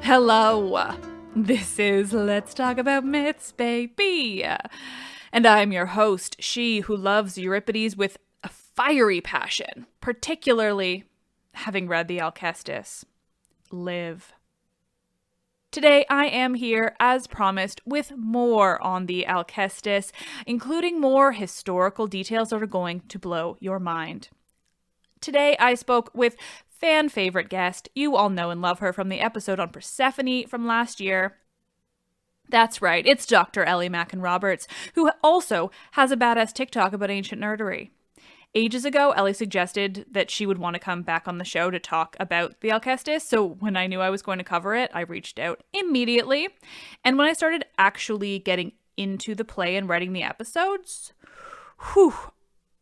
Hello, this is Let's Talk About Myths, baby. And I'm your host, she who loves Euripides with a fiery passion, particularly having read the Alcestis, Liv. Today I am here, as promised, with more on the Alcestis, including more historical details that are going to blow your mind. Today I spoke with fan favorite guest. You all know and love her from the episode on Persephone from last year. That's right, it's Dr. Ellie Mackin Roberts, who also has a badass TikTok about ancient nerdery. Ages ago, Ellie suggested that she would want to come back on the show to talk about the Alcestis, so when I knew I was going to cover it, I reached out immediately. And when I started actually getting into the play and writing the episodes,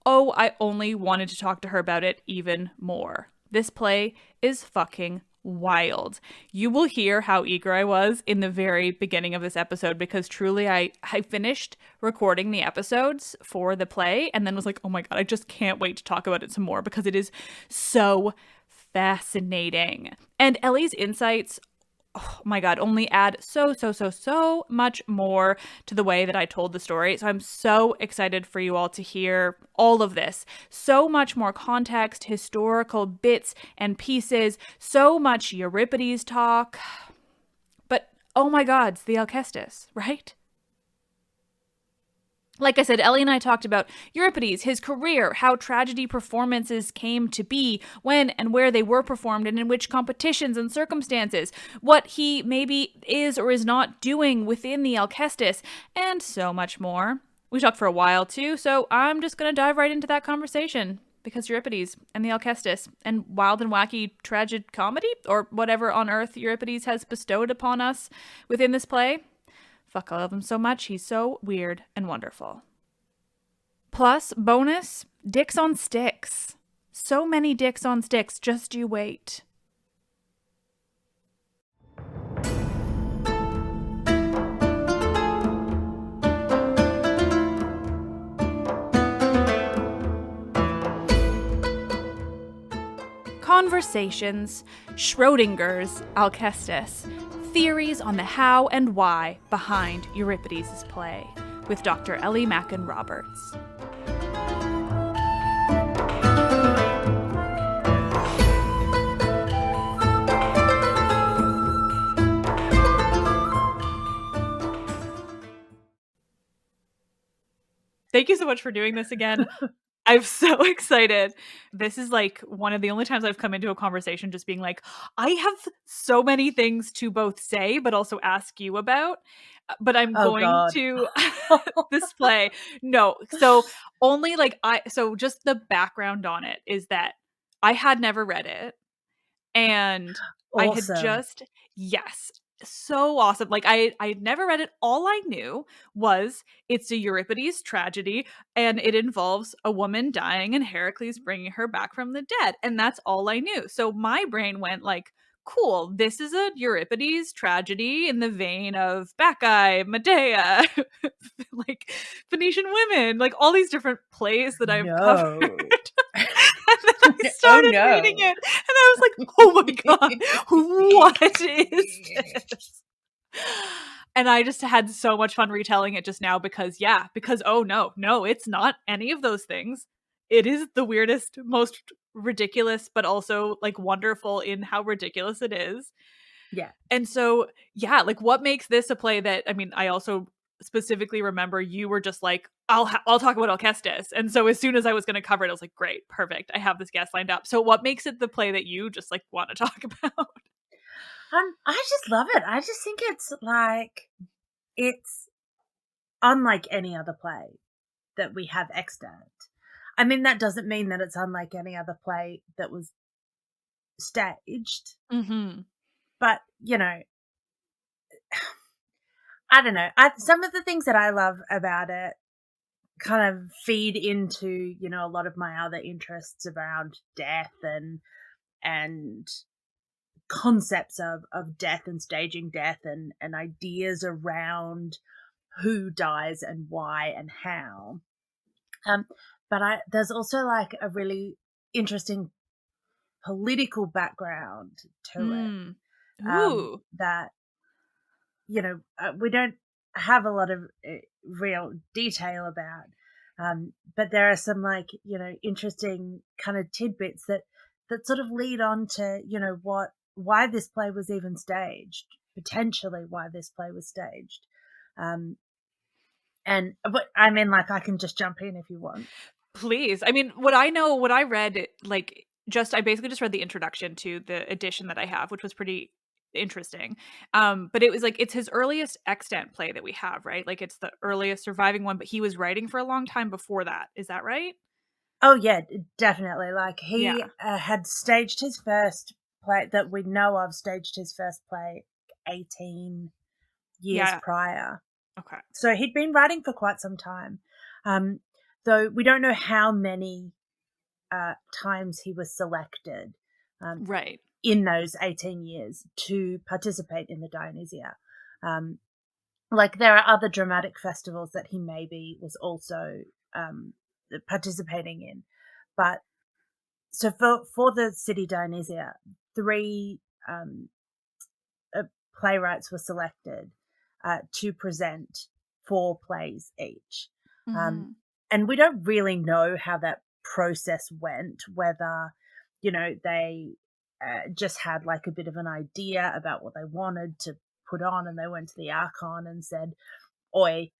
I only wanted to talk to her about it even more. This play is fucking wild. You will hear how eager I was in the very beginning of this episode because truly I finished recording the episodes for the play and then was like, oh my god, I just can't wait to talk about it some more because it is so fascinating. And Ellie's insights, oh my god, only add so much more to the way that I told the story. So I'm so excited for you all to hear all of this. So much more context, historical bits and pieces, so much Euripides talk. But oh my god, it's the Alcestis, right? Like I said, Ellie and I talked about Euripides, his career, how tragedy performances came to be, when and where they were performed, and in which competitions and circumstances, what he maybe is or is not doing within the Alcestis, and so much more. We talked for a while too, so I'm just going to dive right into that conversation, because Euripides and the Alcestis, and wild and wacky tragic comedy, or whatever on earth Euripides has bestowed upon us within this play. Fuck, I love him so much. He's so weird and wonderful. Plus, bonus, dicks on sticks. So many dicks on sticks, just you wait. Conversations, Schrodinger's Alcestis, theories on the how and why behind Euripides' play, with Dr. Ellie Mackin Roberts. Thank you so much for doing this again. I'm so excited. This is like one of the only times I've come into a conversation just being like, I have so many things to both say, but also ask you about. But I'm going to this play. No. So only so just the background on it is that I had never read it. And Awesome. I had just, yes. So awesome. Like I'd never read it. All I knew was it's a Euripides tragedy and it involves a woman dying and Heracles bringing her back from the dead. And that's all I knew. So my brain went like, cool, this is a Euripides tragedy in the vein of Bacchae, Medea, like Phoenician women, like all these different plays that I've covered. And then I started reading it, and I was like, oh my god, what is this? And I just had so much fun retelling it just now because oh no, it's not any of those things. It is the weirdest, most ridiculous, but also like wonderful in how ridiculous it is. Yeah. And so, yeah, like what makes this a play that, I mean, I also specifically remember you were just like, I'll talk about Alcestis. And so as soon as I was going to cover it, I was like, great, perfect. I have this guest lined up. So what makes it the play that you just like want to talk about? I just love it. I just think it's like, it's unlike any other play that we have extant. I mean, that doesn't mean that it's unlike any other play that was staged. Mm-hmm. But, you know, I don't know. Some of the things that I love about it kind of feed into, a lot of my other interests around death and concepts of death and staging death and ideas around who dies and why and how. But there's also like a really interesting political background to it, Ooh. that we don't have a lot of real detail about, but there are some like interesting kind of tidbits that sort of lead on to why this play was even staged, potentially why this play was staged. But I mean, like, I can just jump in if you want. Please. I mean, what I read, like, I basically just read the introduction to the edition that I have, which was pretty interesting. But it was like, it's his earliest extant play that we have, right? Like, it's the earliest surviving one, but he was writing for a long time before that. Is that right? Oh yeah, definitely. Like, he Yeah. had staged his first play that we know of. Staged his first play 18 years Yeah. prior. Okay. So he'd been writing for quite some time. Though we don't know how many times he was selected Right. in those 18 years to participate in the Dionysia. Like, there are other dramatic festivals that he maybe was also participating in. But so for the City Dionysia, 3 playwrights were selected to present 4 plays each. Mm-hmm. And we don't really know how that process went, whether, they just had like a bit of an idea about what they wanted to put on, and they went to the Archon and said, "Oi,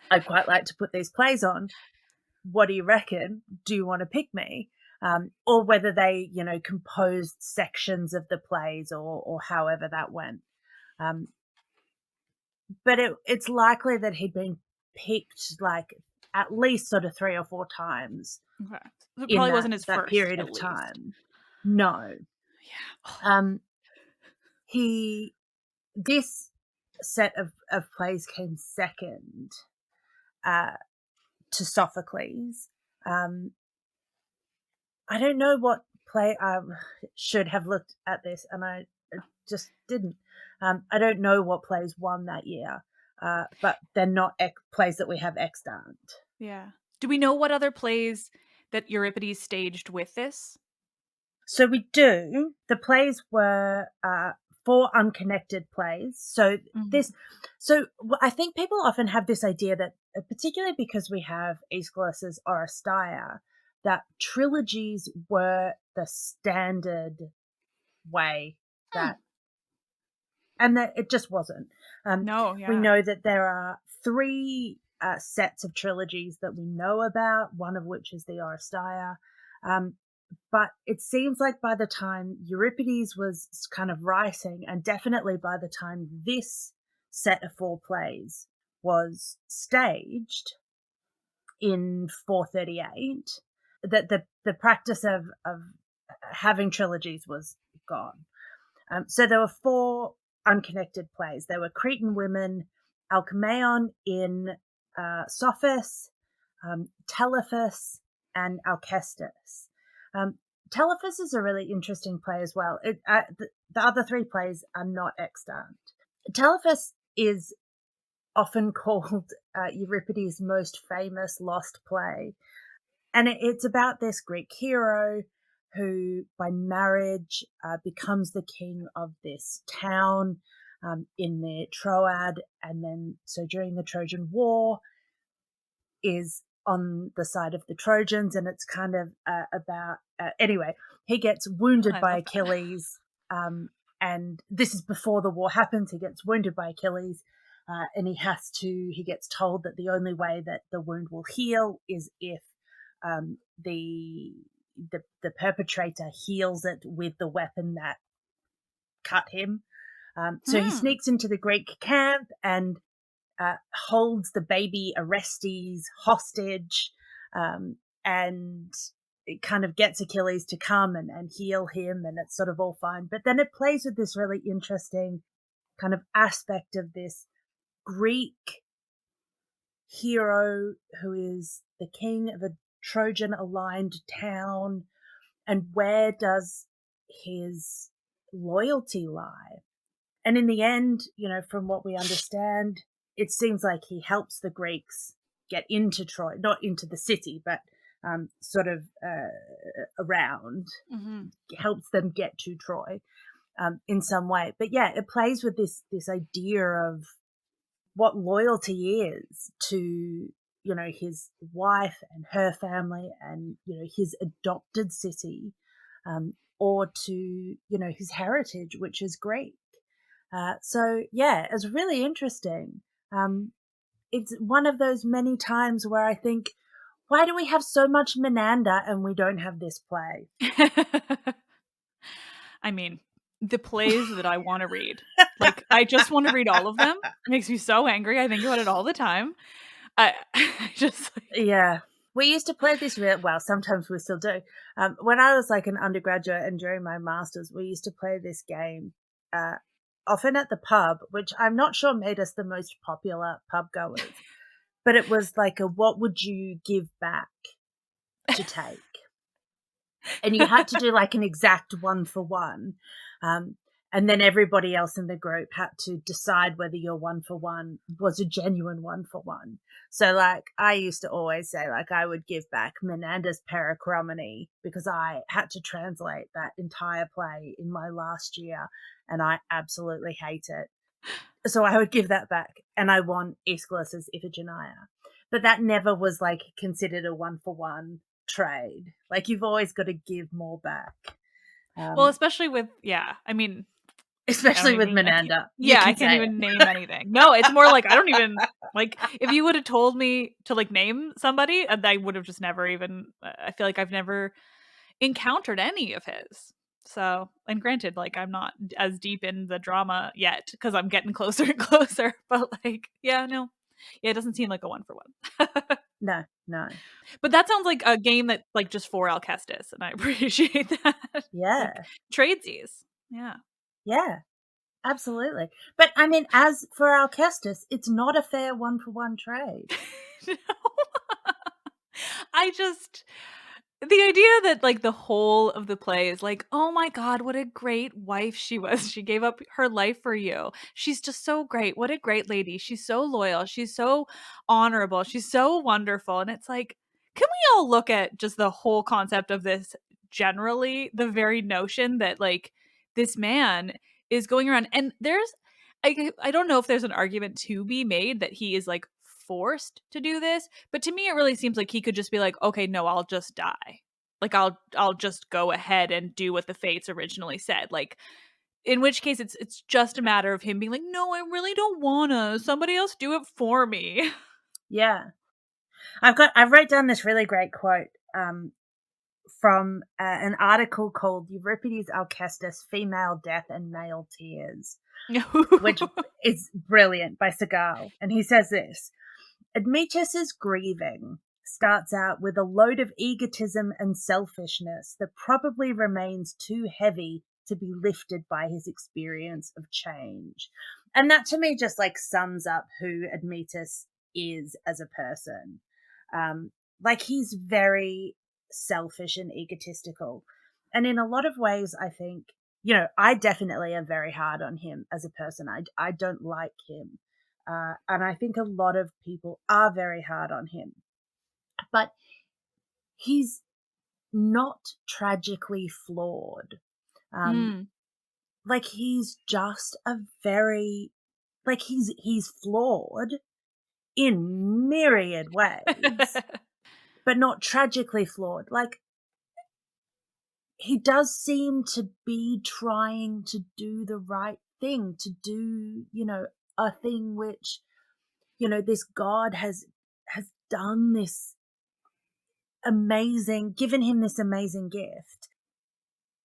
I'd quite like to put these plays on. What do you reckon? Do you want to pick me?" Or whether they, composed sections of the plays, or however that went. But it's likely that he'd been picked like at least sort of 3 or 4 times Okay. So it in probably that wasn't his that first, period at of least. time. No. Yeah. He This set of plays came second to Sophocles. I don't know what play I should have looked at this, and I just didn't. I don't know what plays won that year, but they're not plays that we have extant. Yeah. Do we know what other plays that Euripides staged with this? So we do. The plays were 4 unconnected plays. Mm-hmm. I think people often have this idea that, particularly because we have Aeschylus's Oresteia, that trilogies were the standard way Hmm. that, and that it just wasn't. No, We yeah. know that there are 3 sets of trilogies that we know about, one of which is the Oresteia. But it seems like by the time Euripides was kind of writing, and definitely by the time this set of 4 plays was staged in 438, that the practice of having trilogies was gone. So there were 4 unconnected plays. There were Cretan Women, Alcmaeon in Sophis, Telephus, and Alcestis. Telephus is a really interesting play as well. The other 3 plays are not extant. Telephus is often called Euripides' most famous lost play. And it's about this Greek hero who, by marriage, becomes the king of this town in the Troad. And then, so during the Trojan War, is on the side of the Trojans. And it's kind of about, anyway, he gets wounded I by love that. Achilles. And this is before the war happens. He gets wounded by Achilles. And he gets told that the only way that the wound will heal is if the perpetrator heals it with the weapon that cut him. So he Hmm. sneaks into the Greek camp and holds the baby Orestes hostage, and it kind of gets Achilles to come and heal him, and it's sort of all fine. But then it plays with this really interesting kind of aspect of this Greek hero who is the king of a Trojan-aligned town, and where does his loyalty lie? And in the end, from what we understand, it seems like he helps the Greeks get into Troy, not into the city, but sort of around, helps them get to Troy in some way. But yeah, it plays with this idea of what loyalty is to his wife and her family and his adopted city, or to his heritage, which is Greek. So yeah, it's really interesting. It's one of those many times where I think, why do we have so much Menander and we don't have this play? I mean, the plays that I want to read, like, I just want to read all of them. It makes me so angry. I think about it all the time. I just yeah. We used to play this well, sometimes we still do. When I was like an undergraduate and during my master's, we used to play this game, often at the pub, which I'm not sure made us the most popular pub goers, but it was like what would you give back to take? And you had to do like an exact 1-for-1. And then everybody else in the group had to decide whether your 1-for-1 was a genuine 1-for-1. So like I used to always say like I would give back Menander's Pericromony because I had to translate that entire play in my last year and I absolutely hate it. So I would give that back and I won Aeschylus's Iphigenia. But that never was like considered a 1-for-1 trade. Like you've always got to give more back. well, especially with especially with Menander. I can't even name anything. No, it's more like I don't even like if you would have told me to like name somebody, I would have just never even. I feel like I've never encountered any of his. So, and granted, like I'm not as deep in the drama yet because I'm getting closer and closer. But like, it doesn't seem like a 1-for-1. No. But that sounds like a game that like just for Alcestis, and I appreciate that. Yeah. Like, tradesies. Yeah. Yeah, absolutely. But I mean, as for Alcestis, it's not a fair 1-for-1 trade. No. The idea that like the whole of the play is like, oh my God, what a great wife she was. She gave up her life for you. She's just so great. What a great lady. She's so loyal. She's so honorable. She's so wonderful. And it's like, can we all look at just the whole concept of this generally? The very notion that like this man is going around and I don't know if there's an argument to be made that he is like forced to do this, but to me it really seems like he could just be like, okay, no, I'll just die. Like I'll just go ahead and do what the fates originally said. Like in which case it's just a matter of him being like, no, I really don't wanna. Somebody else do it for me. Yeah. I wrote down this really great quote from an article called Euripides Alcestis, Female Death and Male Tears, which is brilliant, by Segal. And he says this: Admetus's grieving starts out with a load of egotism and selfishness that probably remains too heavy to be lifted by his experience of change. And that to me just like sums up who Admetus is as a person. Like he's very selfish and egotistical. And in a lot of ways, I think, I definitely am very hard on him as a person. I don't like him. And I think a lot of people are very hard on him. But he's not tragically flawed. Like he's just a very, like he's flawed in myriad ways, but not tragically flawed. Like he does seem to be trying to do the right thing, to do, a thing which, this God has done this amazing, given him this amazing gift.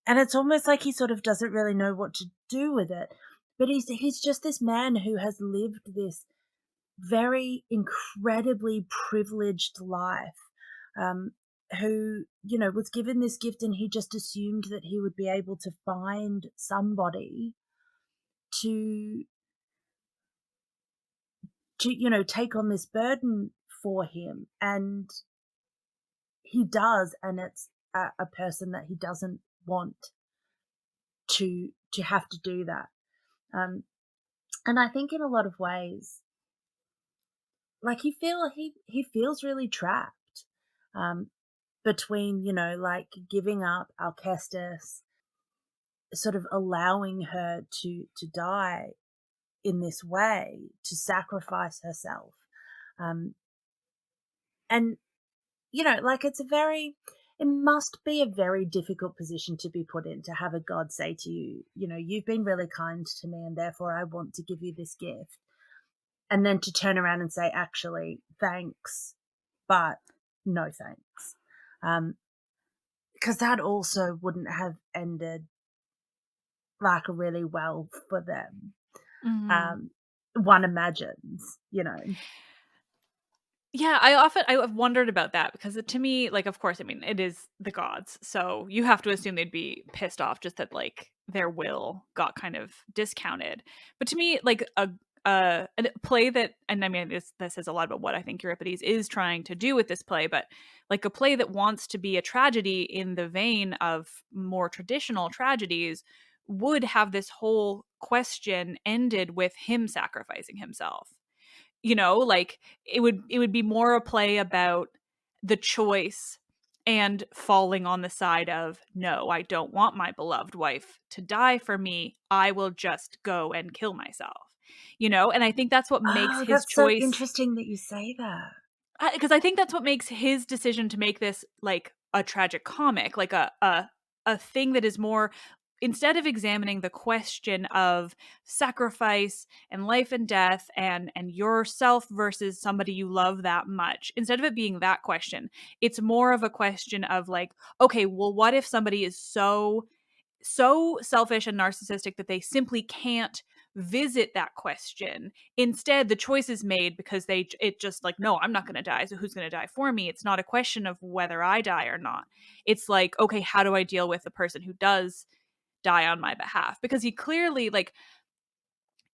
And it's almost like he sort of doesn't really know what to do with it. But he's just this man who has lived this very incredibly privileged life, who, was given this gift and he just assumed that he would be able to find somebody to to take on this burden for him, and he does, and it's a person that he doesn't want to have to do that. Um, and I think in a lot of ways, like he feels really trapped, um, between like giving up Alcestis, sort of allowing her to die in this way, to sacrifice herself, um, and like it must be a very difficult position to be put in, to have a god say to you, you've been really kind to me and therefore I want to give you this gift. And then to turn around and say, actually, thanks, but no thanks. Because that also wouldn't have ended like really well for them. Mhm. One imagines. Yeah, I've wondered about that because to me, like, of course, I mean, it is the gods, so you have to assume they'd be pissed off just that like their will got kind of discounted. But to me, like a play that, and I mean, this says a lot about what I think Euripides is trying to do with this play, but like a play that wants to be a tragedy in the vein of more traditional tragedies would have this whole question ended with him sacrificing himself. Like it would be more a play about the choice and falling on the side of, no, I don't want my beloved wife to die for me, I will just go and kill myself. And I think that's what makes Oh, his that's so choice, interesting that you say that. because I think that's what makes his decision to make this like a tragic comic, like a thing that is more, instead of examining the question of sacrifice and life and death and yourself versus somebody you love that much, instead of it being that question, it's more of a question of like, okay, well, what if somebody is so selfish and narcissistic that they simply can't visit that question. Instead, the choice is made because it just like, no, I'm not going to die, so who's going to die for me? It's not a question of whether I die or not. It's like, okay, how do I deal with the person who does die on my behalf? Because he clearly, like,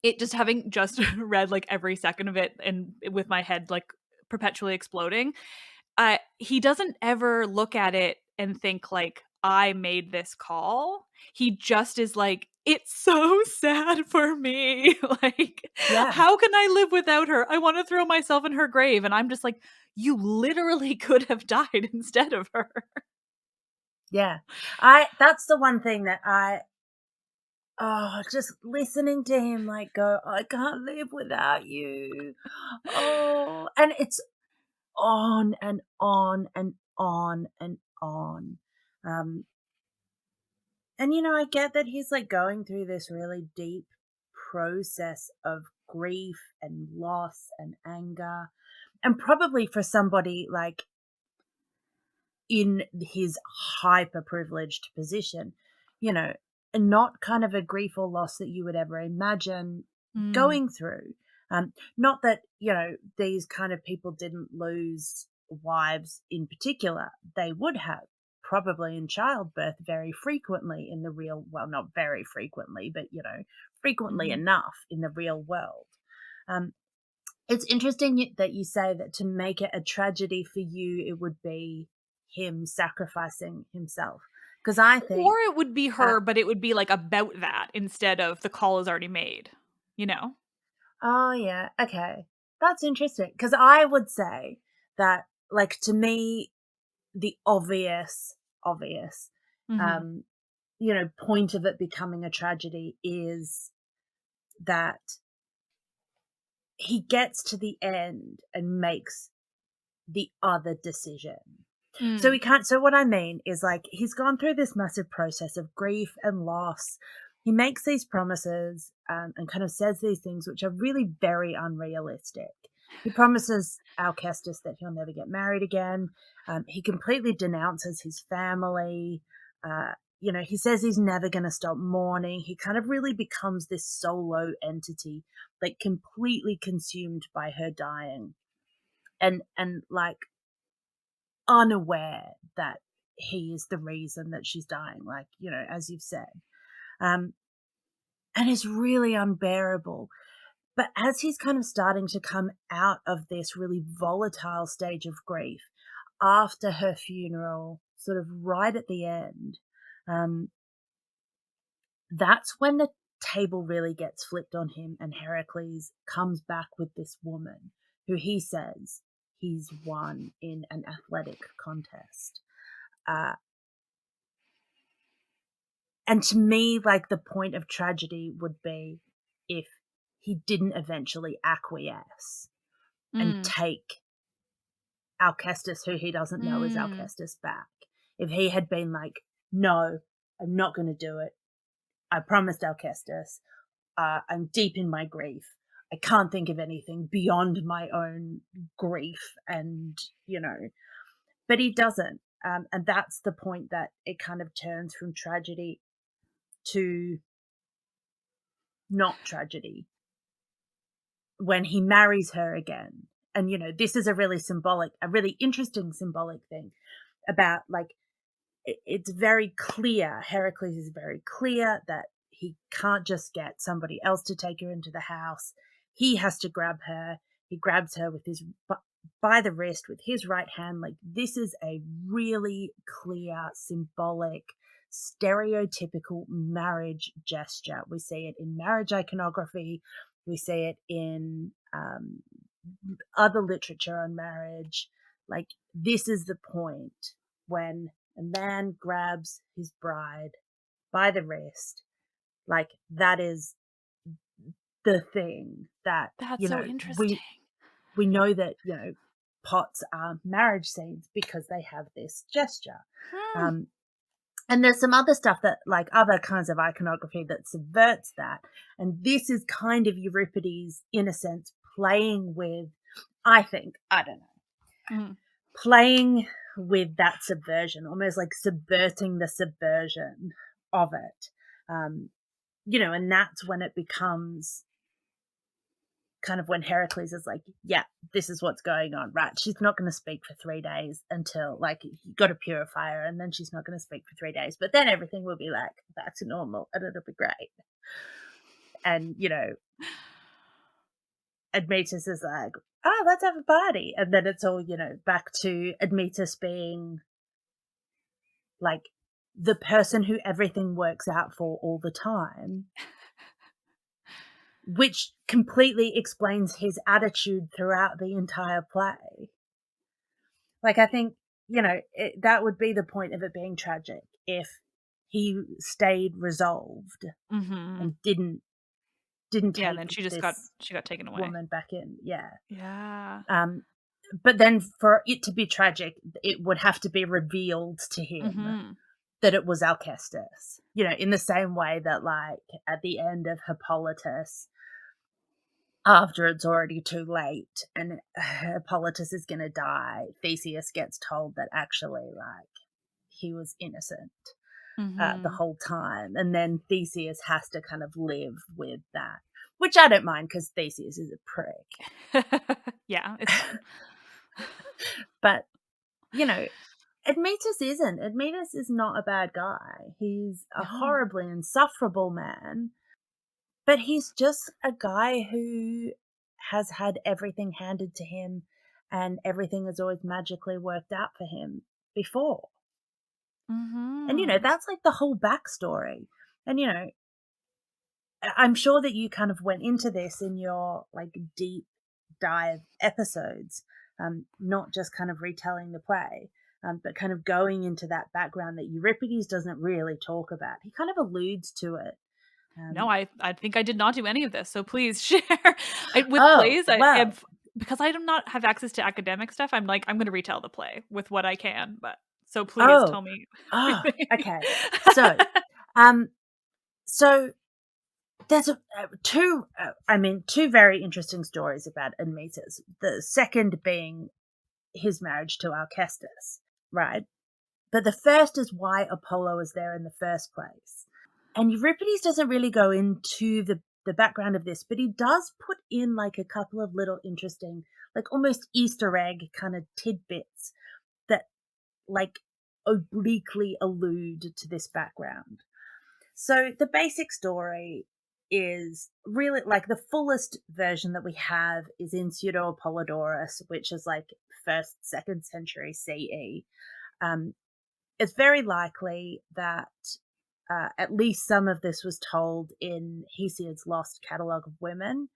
it just having just read like every second of it and with my head like perpetually exploding, he doesn't ever look at it and think like, I made this call. He just is like, it's so sad for me. Like, Yeah. how can I live without her? I want to throw myself in her grave. And I'm just like, you literally could have died instead of her. Yeah. That's the one thing that just listening to him like go, I can't live without you. Oh, and it's on and on and on and on. Um, and I get that he's like going through this really deep process of grief and loss and anger. And probably for somebody like in his hyper privileged position, you know, and not kind of a grief or loss that you would ever imagine Mm. going through. Not that, these kind of people didn't lose wives in particular. They would have, probably in childbirth very frequently in the real, well, not very frequently, but, frequently Mhm. enough in the real world. Um, it's interesting that you say that to make it a tragedy for you, it would be him sacrificing himself. Because I Or think, it would be uh, her, but it would be like about that instead of the call is already made, you know? oh yeah, okay, that's interesting. Because I would say that, like, to me, the obvious, Mhm. um, point of it becoming a tragedy is that he gets to the end and makes the other decision. So Mm. he can't. So what I mean is, like, he's gone through this massive process of grief and loss. He makes these promises, and kind of says these things which are really very unrealistic. He promises Alcestis that he'll never get married again. He completely denounces his family. He says he's never going to stop mourning. He kind of really becomes this solo entity, like completely consumed by her dying, and like unaware that he is the reason that she's dying, like, as you've said. Um, and it's really unbearable. But as he's kind of starting to come out of this really volatile stage of grief after her funeral, sort of right at the end, that's when the table really gets flipped on him, and Heracles comes back with this woman who he says he's won in an athletic contest. And to me, like, the point of tragedy would be if he didn't eventually acquiesce and take Alcestis, who he doesn't know is Alcestis, back. If he had been like, no, I'm not going to do it. I promised Alcestis. I'm deep in my grief. I can't think of anything beyond my own grief, and, but he doesn't. And that's the point that it kind of turns from tragedy to not tragedy when he marries her again. And, this is a really interesting symbolic thing about, like, it's very clear, Heracles is very clear that he can't just get somebody else to take her into the house. He has to grab her. He grabs her with by the wrist with his right hand. Like, this is a really clear, symbolic, stereotypical marriage gesture. We see it in marriage iconography. We see it in other literature on marriage. Like, this is the point when a man grabs his bride by the wrist. Like, that is the thing that, That's so interesting. We know that, pots are marriage scenes because they have this gesture. And there's some other stuff that, like, other kinds of iconography that subverts that. And this is kind of Euripides, in a sense, playing with, playing with that subversion, almost like subverting the subversion of it. And that's when it becomes kind of when Heracles is like, yeah, this is what's going on, right? She's not going to speak for 3 days until, like, you got to purify her, and then she's not going to speak for 3 days. But then everything will be like back to normal, and it'll be great. And, Admetus is like, oh, let's have a party. And then it's all, back to Admetus being like the person who everything works out for all the time, which completely explains his attitude throughout the entire play. Like, I think, that would be the point of it being tragic, if he stayed resolved and didn't take and then she got taken away. Woman back in. Yeah. But then for it to be tragic, it would have to be revealed to him that it was Alcestis. In the same way that, like, at the end of Hippolytus, after it's already too late and Hippolytus is going to die, Theseus gets told that actually, like, he was innocent the whole time. And then Theseus has to kind of live with that, which I don't mind because Theseus is a prick. Yeah, it's fun. But, Admetus isn't. Admetus is not a bad guy. He's a horribly insufferable man, but he's just a guy who has had everything handed to him, and everything has always magically worked out for him before. And, that's like the whole backstory. And, I'm sure that you kind of went into this in your, like, deep dive episodes, not just kind of retelling the play, but kind of going into that background that Euripides doesn't really talk about. He kind of alludes to it. No, I think I did not do any of this, so please share. Plays, because I do not have access to academic stuff, I'm like, I'm going to retell the play with what I can, but so please tell me. Okay. So there's two very interesting stories about Admetus. The second being his marriage to Alcestis, right? But the first is why Apollo is there in the first place. And Euripides doesn't really go into the background of this, but he does put in, like, a couple of little interesting, like, almost Easter egg kind of tidbits that, like, obliquely allude to this background. So the basic story is really like the fullest version that we have is in Pseudo Apollodorus, which is like 1st, 2nd century CE. It's very likely that at least some of this was told in Hesiod's Lost Catalogue of Women.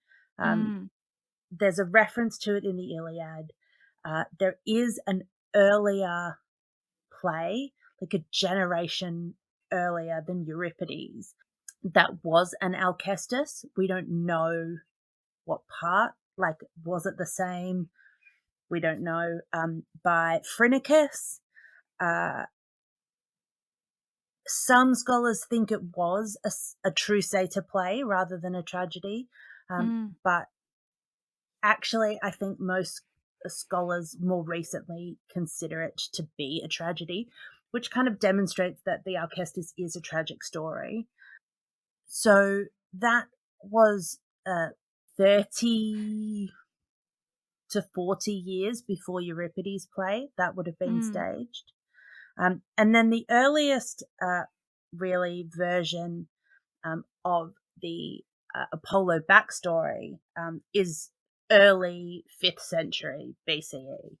There's a reference to it in the Iliad. There is an earlier play, like a generation earlier than Euripides, that was an Alcestis. We don't know what part. Like, was it the same? We don't know. By Phrynichus. Some scholars think it was a true satyr play rather than a tragedy. But actually, I think most scholars more recently consider it to be a tragedy, which kind of demonstrates that the Alcestis is a tragic story. So that was 30 to 40 years before Euripides' play that would have been staged. And then the earliest really version of the Apollo backstory is early 5th century BCE.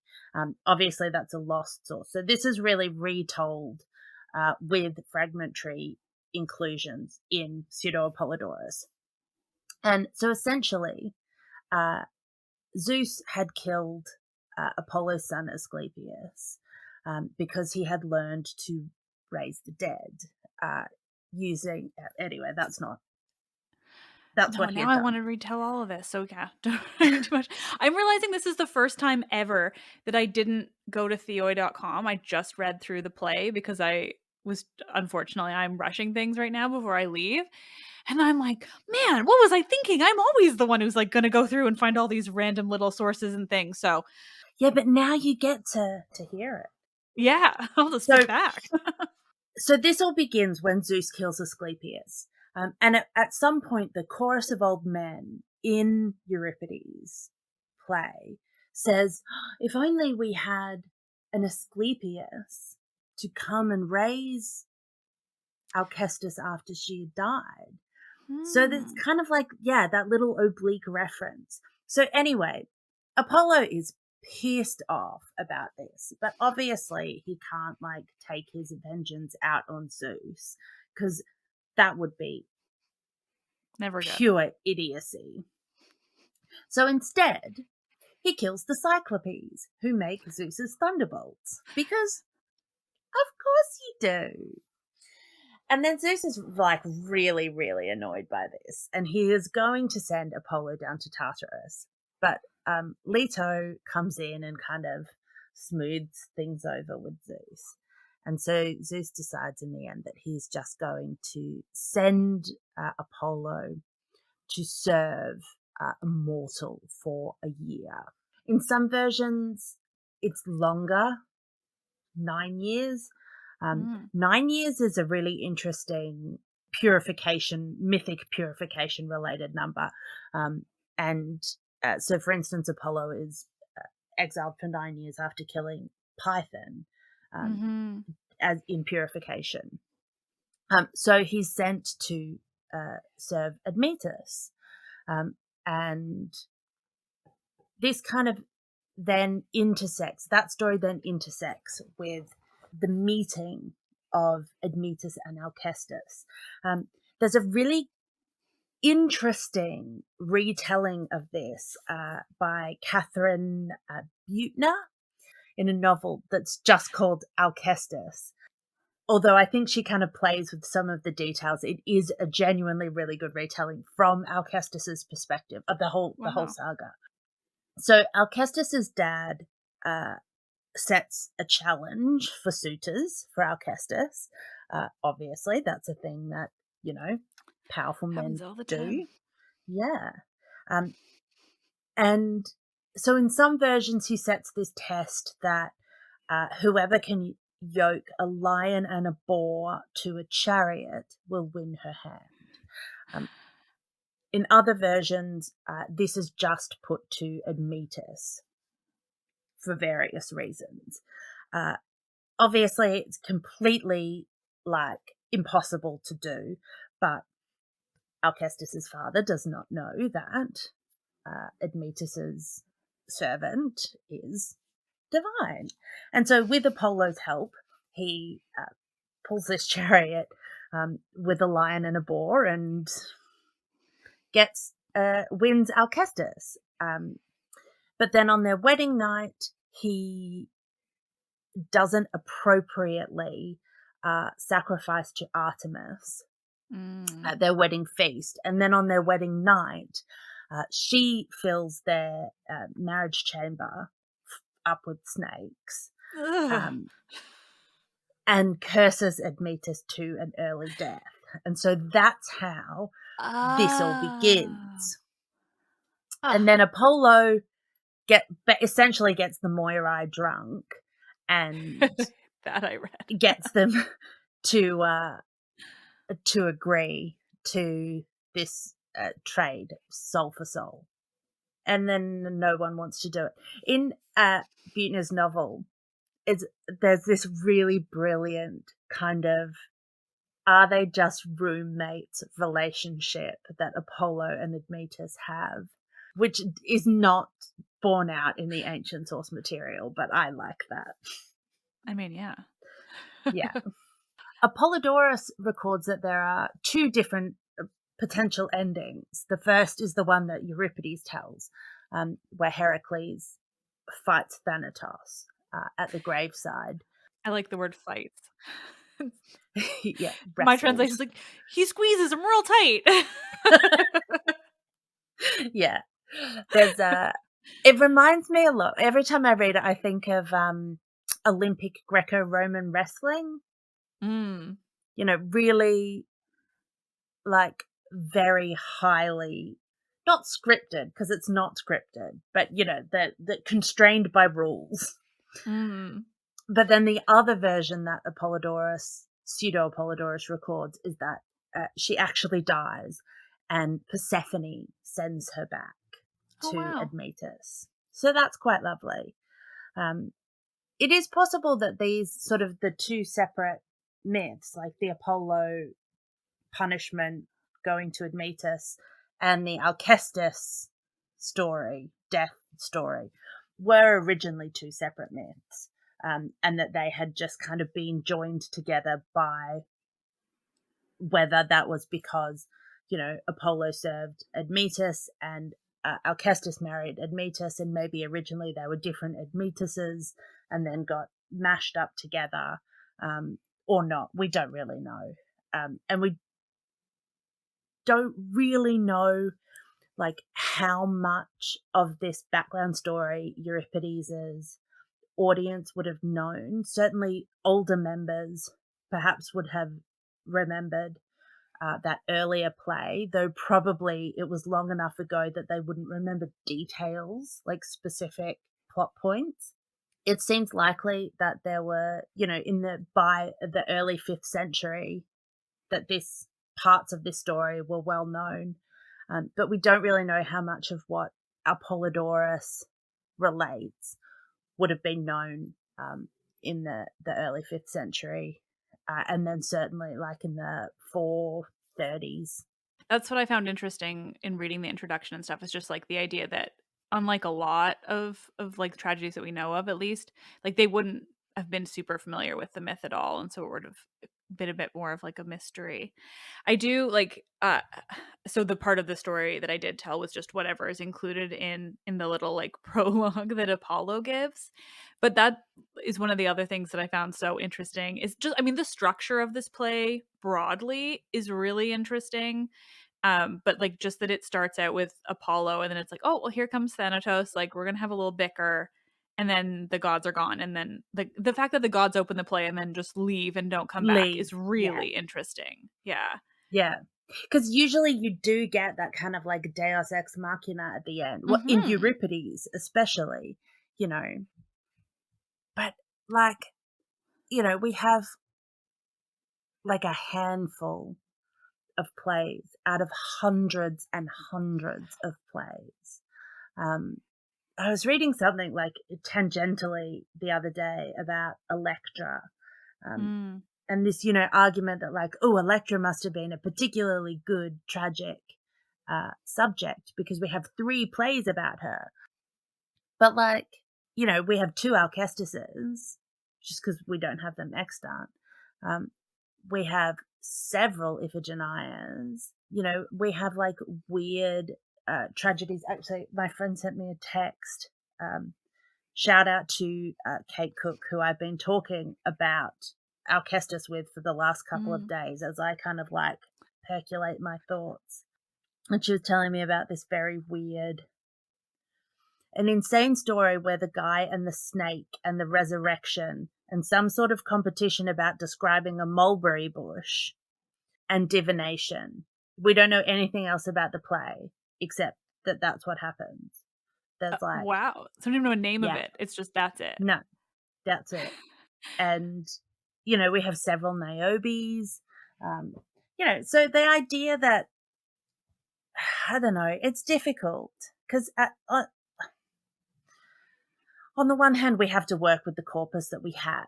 Obviously, that's a lost source. So this is really retold with fragmentary inclusions in Pseudo Apollodorus. And so essentially, Zeus had killed Apollo's son Asclepius because he had learned to raise the dead using... Anyway, that's what he had now I done. want to retell all of this. So yeah, don't too much. I'm realizing this is the first time ever that I didn't go to theoi.com. I just read through the play because unfortunately, I'm rushing things right now before I leave. And I'm like, man, what was I thinking? I'm always the one who's like going to go through and find all these random little sources and things. So yeah, but now you get to hear it. Yeah, I'll just sit back. So this all begins when Zeus kills Asclepius. And at some point, the chorus of old men in Euripides' play says, if only we had an Asclepius to come and raise Alcestis after she had died. So that's kind of like, that little oblique reference. So anyway, Apollo is pissed off about this, but obviously he can't like take his vengeance out on Zeus because that would be Never good. Pure idiocy. So instead, he kills the Cyclopes, who make Zeus's thunderbolts, because of course you do. And then Zeus is like really, really annoyed by this, and he is going to send Apollo down to Tartarus. But Leto comes in and kind of smooths things over with Zeus. And so Zeus decides in the end that he's just going to send Apollo to serve a mortal for a year. In some versions, it's longer, 9 years. 9 years is a really interesting mythic purification related number. So, for instance, Apollo is exiled for 9 years after killing Python as in purification. So he's sent to serve Admetus. And this kind of that story then intersects with the meeting of Admetus and Alcestis. There's a really interesting retelling of this by Catherine Buettner in a novel that's just called Alcestis. Although I think she kind of plays with some of the details, it is a genuinely really good retelling from Alcestis's perspective of the whole saga. So Alcestis's dad sets a challenge for suitors for Alcestis. Obviously, that's a thing that, powerful men do. Yeah. And so in some versions, he sets this test that whoever can yoke a lion and a boar to a chariot will win her hand. In other versions, this is just put to Admetus for various reasons. Obviously, it's completely impossible to do, but Alcestis's father does not know that Admetus's servant is divine. And so with Apollo's help, he pulls this chariot with a lion and a boar and wins Alcestis. But then on their wedding night, he doesn't appropriately sacrifice to Artemis at their wedding feast. And then on their wedding night, she fills their marriage chamber up with snakes and curses Admetus to an early death. And so that's how this all begins. And then Apollo essentially gets the Moirai drunk and that I read. gets them to agree to this trade, soul for soul. And then no one wants to do it. In Buettner's novel, there's this really brilliant kind of are they just roommates relationship that Apollo and Admetus have, which is not borne out in the ancient source material, but I like that. I mean, yeah. Yeah. Apollodorus records that there are two different potential endings. The first is the one that Euripides tells, where Heracles fights Thanatos at the graveside. I like the word fights. Yeah, my translation is like, he squeezes him real tight. Yeah, there's it reminds me a lot. Every time I read it, I think of Olympic Greco-Roman wrestling. You know, really like very highly not scripted, because it's not scripted, but you know, that constrained by rules. But then the other version that pseudo Apollodorus records is that she actually dies and Persephone sends her back to Admetus. So that's quite lovely. It is possible that these sort of the two separate myths, like the Apollo punishment going to Admetus and the Alcestis death story, were originally two separate myths. And that they had just kind of been joined together by whether that was because, you know, Apollo served Admetus and Alcestis married Admetus, and maybe originally they were different Admetuses and then got mashed up together, or not. We don't really know. And we don't really know like how much of this background story Euripides' audience would have known. Certainly older members perhaps would have remembered that earlier play, though probably it was long enough ago that they wouldn't remember details, like specific plot points. It seems likely that there were, you know, by the early 5th century, that parts of this story were well known, but we don't really know how much of what Apollodorus relates would have been known in the early 5th century, and then certainly like in the 430s. That's what I found interesting in reading the introduction and stuff, is just like the idea that unlike a lot of like tragedies that we know of, at least, like they wouldn't have been super familiar with the myth at all, and so it would have been a bit more of like a mystery. I do like so the part of the story that I did tell was just whatever is included in the little like prologue that Apollo gives. But that is one of the other things that I found so interesting, is just, I mean, the structure of this play broadly is really interesting. But like just that it starts out with Apollo and then it's like, oh, well, here comes Thanatos, like we're gonna have a little bicker, and then the gods are gone, and then the fact that the gods open the play and then just leave and don't come back is really interesting. Yeah, because usually you do get that kind of like Deus ex machina at the end, well, in Euripides especially, you know. But like, you know, we have like a handful of plays out of hundreds and hundreds of plays. I was reading something like tangentially the other day about Electra, and this, argument that like, oh, Electra must have been a particularly good tragic subject because we have 3 plays about her. But like, we have 2 Alcestises, just because we don't have them extant. We have several Iphigenias. We have like weird tragedies. Actually, my friend sent me a text. Shout out to Kate Cook, who I've been talking about Alcestis with for the last couple of days as I kind of like percolate my thoughts. And she was telling me about this very weird, an insane story where the guy and the snake and the resurrection and some sort of competition about describing a mulberry bush and divination. We don't know anything else about the play except that that's what happens. There's like, wow. So I don't even know a name of it. It's just that's it. No, that's it. And, we have several Niobes. So the idea that, I don't know, it's difficult because on the one hand, we have to work with the corpus that we have,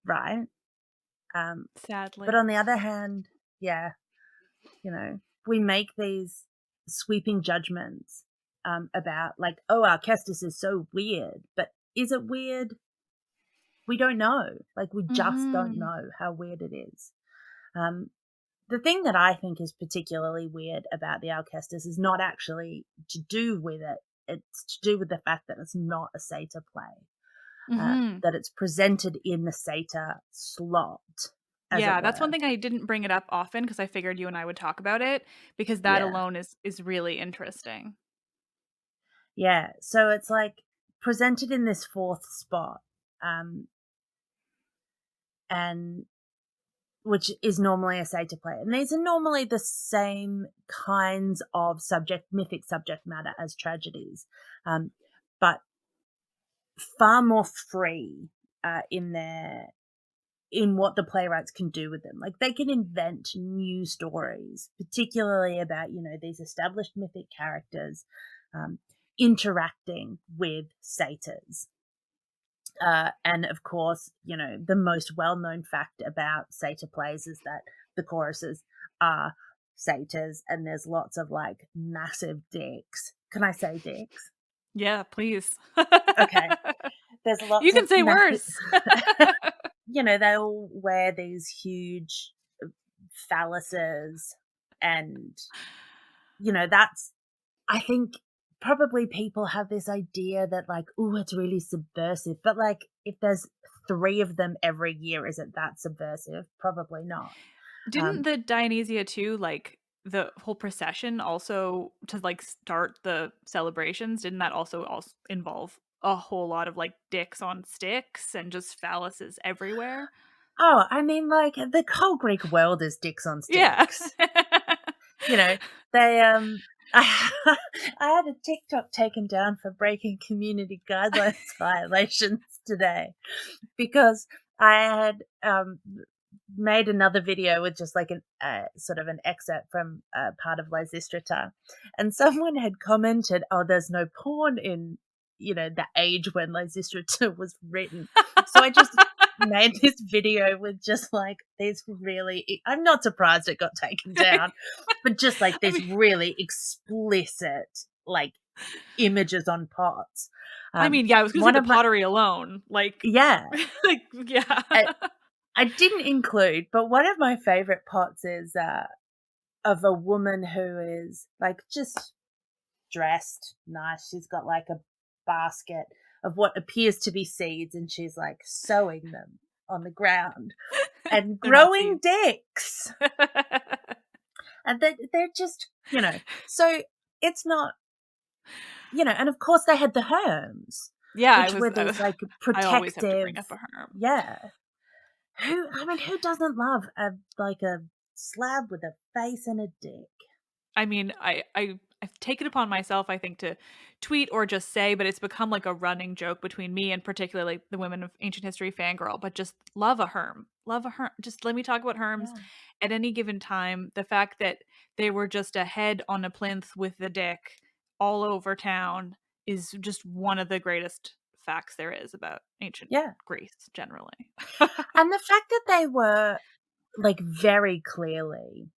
right? Sadly. But on the other hand, we make these sweeping judgments about like, oh, Alcestis is so weird. But is it weird? We don't know. Like, we just don't know how weird it is. The thing that I think is particularly weird about the Alcestis is not actually to do with it. It's to do with the fact that it's not a satyr play, that it's presented in the satyr slot. Yeah, that's one thing I didn't bring it up often because I figured you and I would talk about it because that alone is really interesting. Yeah, so it's like presented in this 4th spot, and which is normally a satyr play. And these are normally the same kinds of mythic subject matter as tragedies, but far more free in what the playwrights can do with them. Like, they can invent new stories, particularly about, these established mythic characters interacting with satyrs. And of course, the most well-known fact about satyr plays is that the choruses are satyrs, and there's lots of like massive dicks. Can I say dicks? Yeah, please. Okay. There's lots. You can say worse. They all wear these huge phalluses, and that's, I think, probably people have this idea that like, oh, it's really subversive, but like, if there's 3 of them every year, is it that subversive? Probably not. Didn't the Dionysia too, like the whole procession also to like start the celebrations, didn't that also involve a whole lot of like dicks on sticks and just phalluses everywhere? Oh, I mean, like, the whole Greek world is dicks on sticks. Yeah. They I had a TikTok taken down for breaking community guidelines violations today because I had made another video with just like sort of an excerpt from part of Lysistrata, and someone had commented, "Oh, there's no porn in the age when Lysistrata was written." So I just made this video with just like these really, I'm not surprised it got taken down, but just like these really explicit like images on pots. I mean, yeah, I was going to say the pottery alone. Like, yeah. like, yeah. I didn't include, but one of my favorite pots is of a woman who is like just dressed nice. She's got like a basket of what appears to be seeds, and she's like sowing them on the ground and growing dicks. And they're just, so it's not, and of course they had the herms. Yeah, which were these like protective. I always have to bring up a herm. Yeah. Who doesn't love a slab with a face and a dick? I mean, I've taken upon myself, I think, to tweet or just say, but it's become like a running joke between me and particularly the Women of Ancient History fangirl, but just love a herm. Love a herm. Just let me talk about herms at any given time. The fact that they were just a head on a plinth with the dick all over town is just one of the greatest facts there is about ancient Greece generally. And the fact that they were like very clearly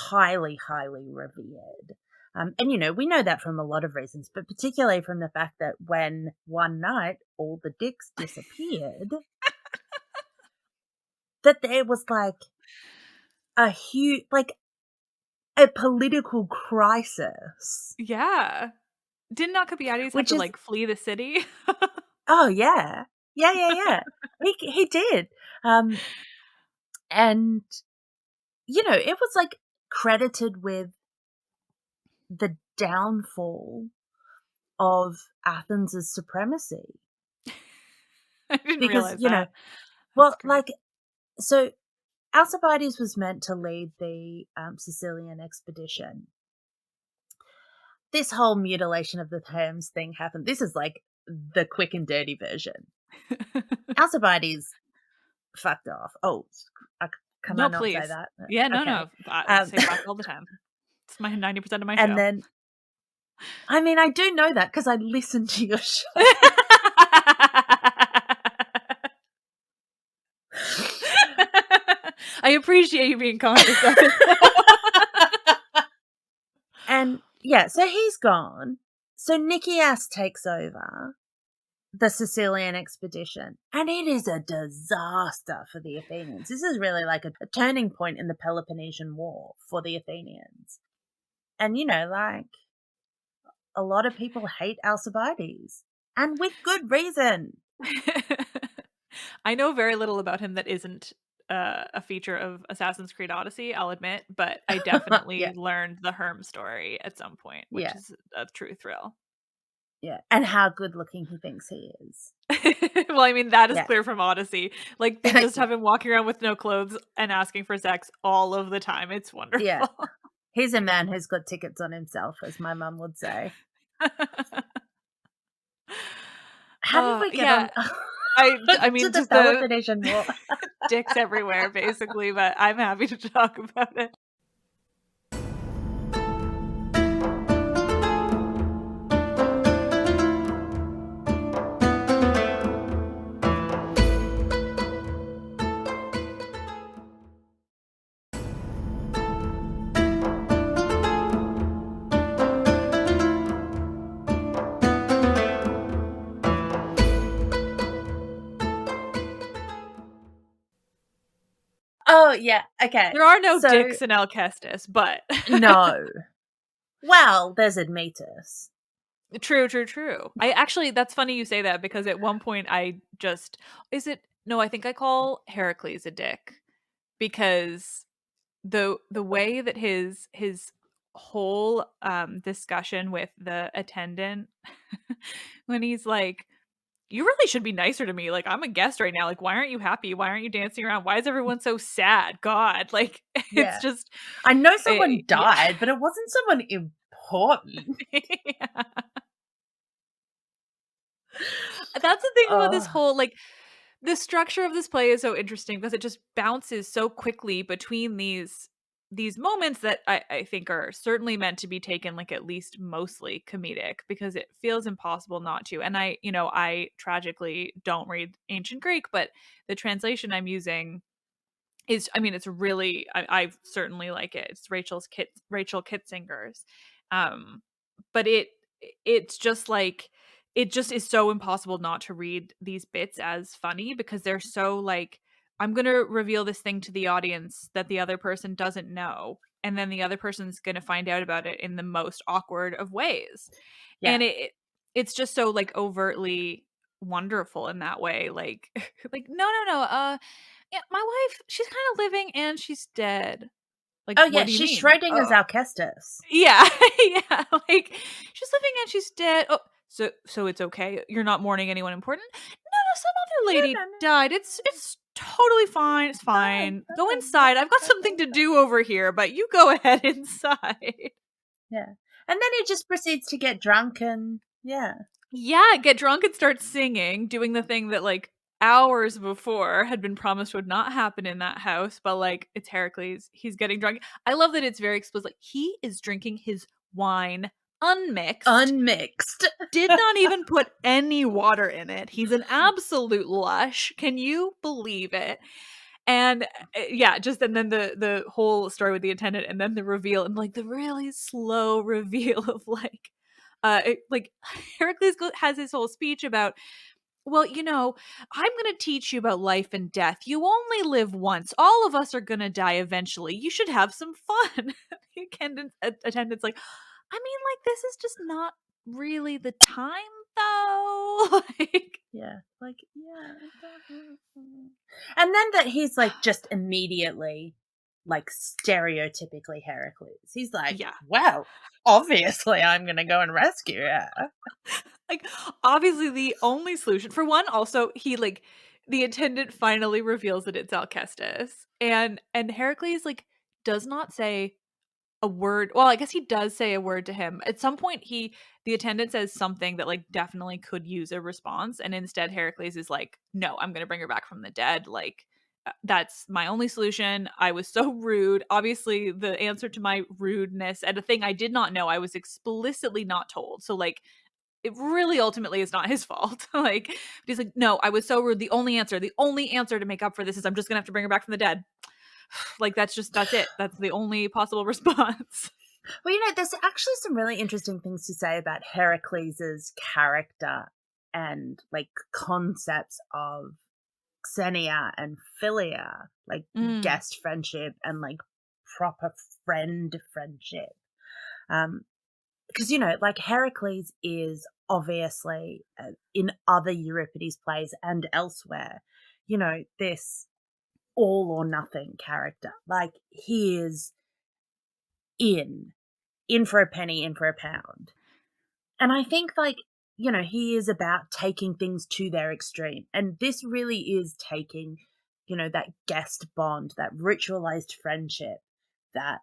highly, highly revered. And, you know, we know that from a lot of reasons, but particularly from the fact that when one night all the dicks disappeared, that there was like a huge, like a political crisis. Yeah. Didn't Alcibiades have to like flee the city? Oh, yeah. Yeah. He did. And, you know, it was like credited with the downfall of Athens' supremacy. I didn't realize you know, that. well, like, so Alcibiades was meant to lead the Sicilian expedition. This whole mutilation of the Thames thing happened. This is like the quick and dirty version. Alcibides fucked off. Oh, can I not say that? Yeah, no. I say fuck all the time. It's my 90% of my show. And then, I mean, I do know that because I listen to your show. I appreciate you being conscious of it. And yeah, so he's gone. So Nicias takes over the Sicilian expedition, and it is a disaster for the Athenians. This is really like a turning point in the Peloponnesian War for the Athenians. And, you know, like, a lot of people hate Alcibiades, and with good reason. I know very little about him that isn't a feature of Assassin's Creed Odyssey, I'll admit, but I definitely learned the Herm story at some point, which is a true thrill. Yeah, and how good looking he thinks he is. Well, I mean, that is clear from Odyssey. Like, they just have him walking around with no clothes and asking for sex all of the time. It's wonderful. Yeah. He's a man who's got tickets on himself, as my mum would say. How did we get on? I mean, just the Peloponnesian War. Dicks everywhere, basically, but I'm happy to talk about it. Oh, yeah, okay. There are no dicks in Alcestis, but... No. Well, there's Admetus. True. I actually, that's funny you say that, because at one point I think I call Heracles a dick, because the way that his whole discussion with the attendant when he's like, you really should be nicer to me. Like, I'm a guest right now. Like, why aren't you happy? Why aren't you dancing around? Why is everyone so sad? God, like, it's just... I know someone died, but it wasn't someone important. That's the thing about this whole, like, the structure of this play is so interesting because it just bounces so quickly between these moments that I think are certainly meant to be taken, like, at least mostly comedic, because it feels impossible not to. And I tragically don't read ancient Greek, but the translation I'm using is, I mean, it's really, I certainly like it. It's Rachel Kitzinger's. But it's just like, it just is so impossible not to read these bits as funny, because they're so like, I'm going to reveal this thing to the audience that the other person doesn't know, and then the other person's going to find out about it in the most awkward of ways. Yeah. And it's just so, like, overtly wonderful in that way. Like, no. Yeah, my wife, she's kind of living and she's dead. Like, oh yeah, she's Schrodinger's Alcestis. Yeah, yeah. Like, she's living and she's dead. Oh, so it's okay. You're not mourning anyone important. No, some other lady died. It's totally fine. It's fine. Go inside. I've got something to do over here, but you go ahead inside. Yeah, and then he just proceeds to get drunk and get drunk and start singing, doing the thing that, like, hours before had been promised would not happen in that house, but, like, it's Heracles. He's getting drunk. I love that it's very explicit. He is drinking his wine unmixed. Did not even put any water in it. He's an absolute lush. Can you believe it? And yeah, just and then the whole story with the attendant, and then the reveal, and like the really slow reveal of like Heracles has his whole speech about, well, I'm going to teach you about life and death. You only live once. All of us are going to die eventually. You should have some fun. The attendant's like, I mean, like, this is just not really the time, though. Yeah. And then that he's like just immediately like stereotypically Heracles. He's like, yeah. Well, obviously I'm going to go and rescue her. Like, obviously the only solution, for one, also, the attendant finally reveals that it's Alcestis. And Heracles, like, does not say a word. Well, I guess he does say a word to him. At some point, the attendant says something that, like, definitely could use a response. And instead, Heracles is like, no, I'm going to bring her back from the dead. Like, that's my only solution. I was so rude. Obviously, the answer to my rudeness, and a thing I did not know, I was explicitly not told. So, like, it really ultimately is not his fault. Like, he's like, no, I was so rude. The only answer to make up for this is I'm just gonna have to bring her back from the dead. Like, that's it. That's the only possible response. Well, there's actually some really interesting things to say about Heracles's character and like concepts of xenia and philia, like guest friendship and like proper friend friendship. Because, like Heracles is obviously in other Euripides plays and elsewhere, this all or nothing character. Like, he is in for a penny, in for a pound. And I think, like, he is about taking things to their extreme. And this really is taking, that guest bond, that ritualized friendship that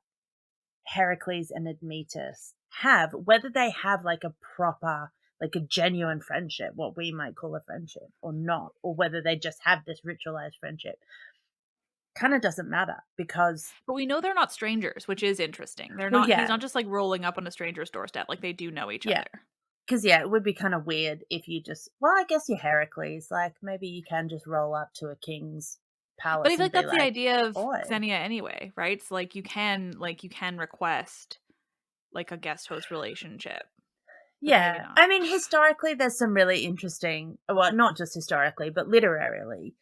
Heracles and Admetus have, whether they have like a proper, like a genuine friendship, what we might call a friendship, or not, or whether they just have this ritualized friendship, kind of doesn't matter, because But we know they're not strangers, which is interesting. They're Well, not. yeah. He's not just like rolling up on a stranger's doorstep. Like, they do know each other. Because, it would be kind of weird if you just, well, I guess you're Heracles. Like, maybe you can just roll up to a king's palace. But I feel like and that's the idea of "Oi." Xenia anyway, right? So, like, you can request like a guest host relationship. But Yeah. maybe not. I mean, historically, there's some really interesting, well, not just historically, but literarily,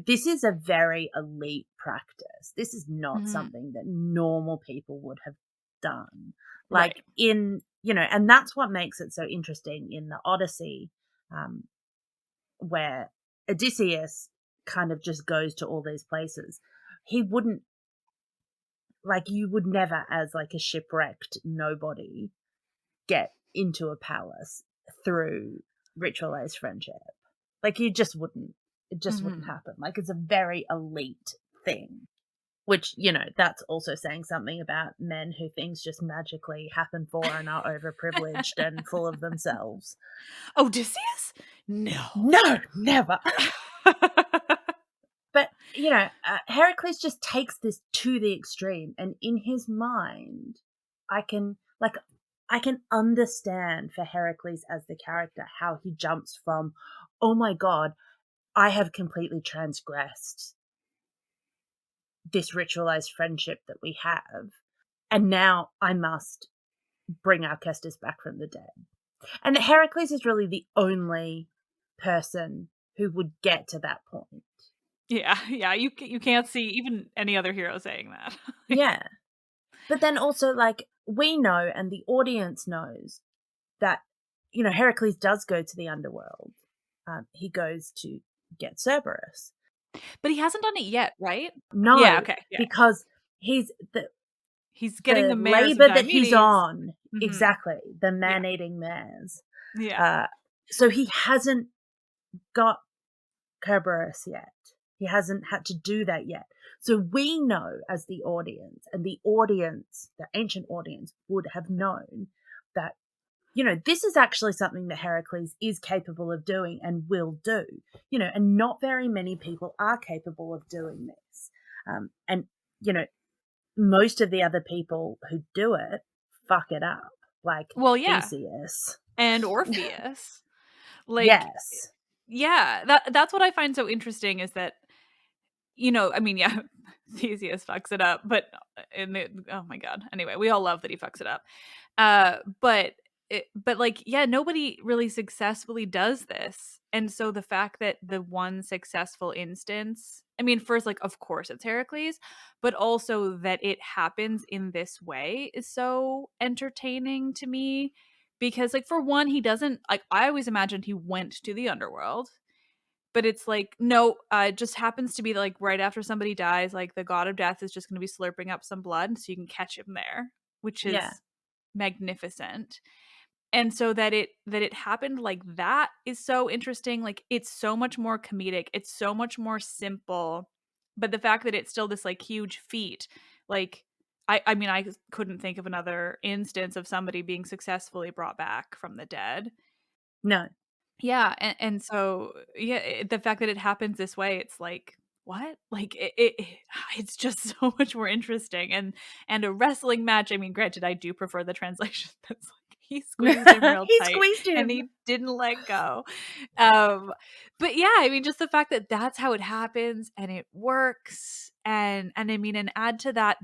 this is a very elite practice. This is not something that normal people would have done. Like, right. And that's what makes it so interesting in the Odyssey, where Odysseus kind of just goes to all these places. He wouldn't, like, you would never, as like a shipwrecked nobody, get into a palace through ritualized friendship. Like, you just wouldn't. It just wouldn't happen. Like, it's a very elite thing. Which, that's also saying something about men who things just magically happen for and are overprivileged and full of themselves. Odysseus? No, never. But, Heracles just takes this to the extreme. And in his mind, I can understand for Heracles as the character how he jumps from, oh my God, I have completely transgressed this ritualized friendship that we have, and now I must bring Alcestis back from the dead. And Heracles is really the only person who would get to that point. Yeah. You can't see even any other hero saying that. Yeah. But then also, like, we know, and the audience knows, that, Heracles does go to the underworld. He goes to get Cerberus. But he hasn't done it yet, right? No. Yeah, okay. Yeah. Because he's getting the mares labor of that he's on. Mm-hmm. Exactly. The man-eating mares. Yeah. So he hasn't got Cerberus yet. He hasn't had to do that yet. So we know, as the audience, and the audience, the ancient audience, would have known that, this is actually something that Heracles is capable of doing and will do, and not very many people are capable of doing this. And, most of the other people who do it fuck it up, like Well, yeah. Theseus. And Orpheus. Like, Yes. yeah, that's what I find so interesting is that, I mean, yeah, Theseus fucks it up, but oh my God. Anyway, we all love that he fucks it up. But like, yeah, nobody really successfully does this. And so the fact that the one successful instance, I mean, first, like, of course it's Heracles, but also that it happens in this way is so entertaining to me. Because, like, for one, he doesn't, like, I always imagined he went to the underworld, but it's like, no, it just happens to be like right after somebody dies, like the god of death is just going to be slurping up some blood so you can catch him there, which Yeah. is magnificent. And so that it happened like that is so interesting. Like, it's so much more comedic, it's so much more simple, but the fact that it's still this like huge feat, like, I mean, I couldn't think of another instance of somebody being successfully brought back from the dead. No. Yeah, and so, yeah, the fact that it happens this way, it's like, what? Like, it's just so much more interesting, and a wrestling match, I mean, granted, I do prefer the translation that's like, he squeezed him real He tight, squeezed and him. he didn't let go. But yeah, I mean, just the fact that that's how it happens, and it works, and I mean, and add to that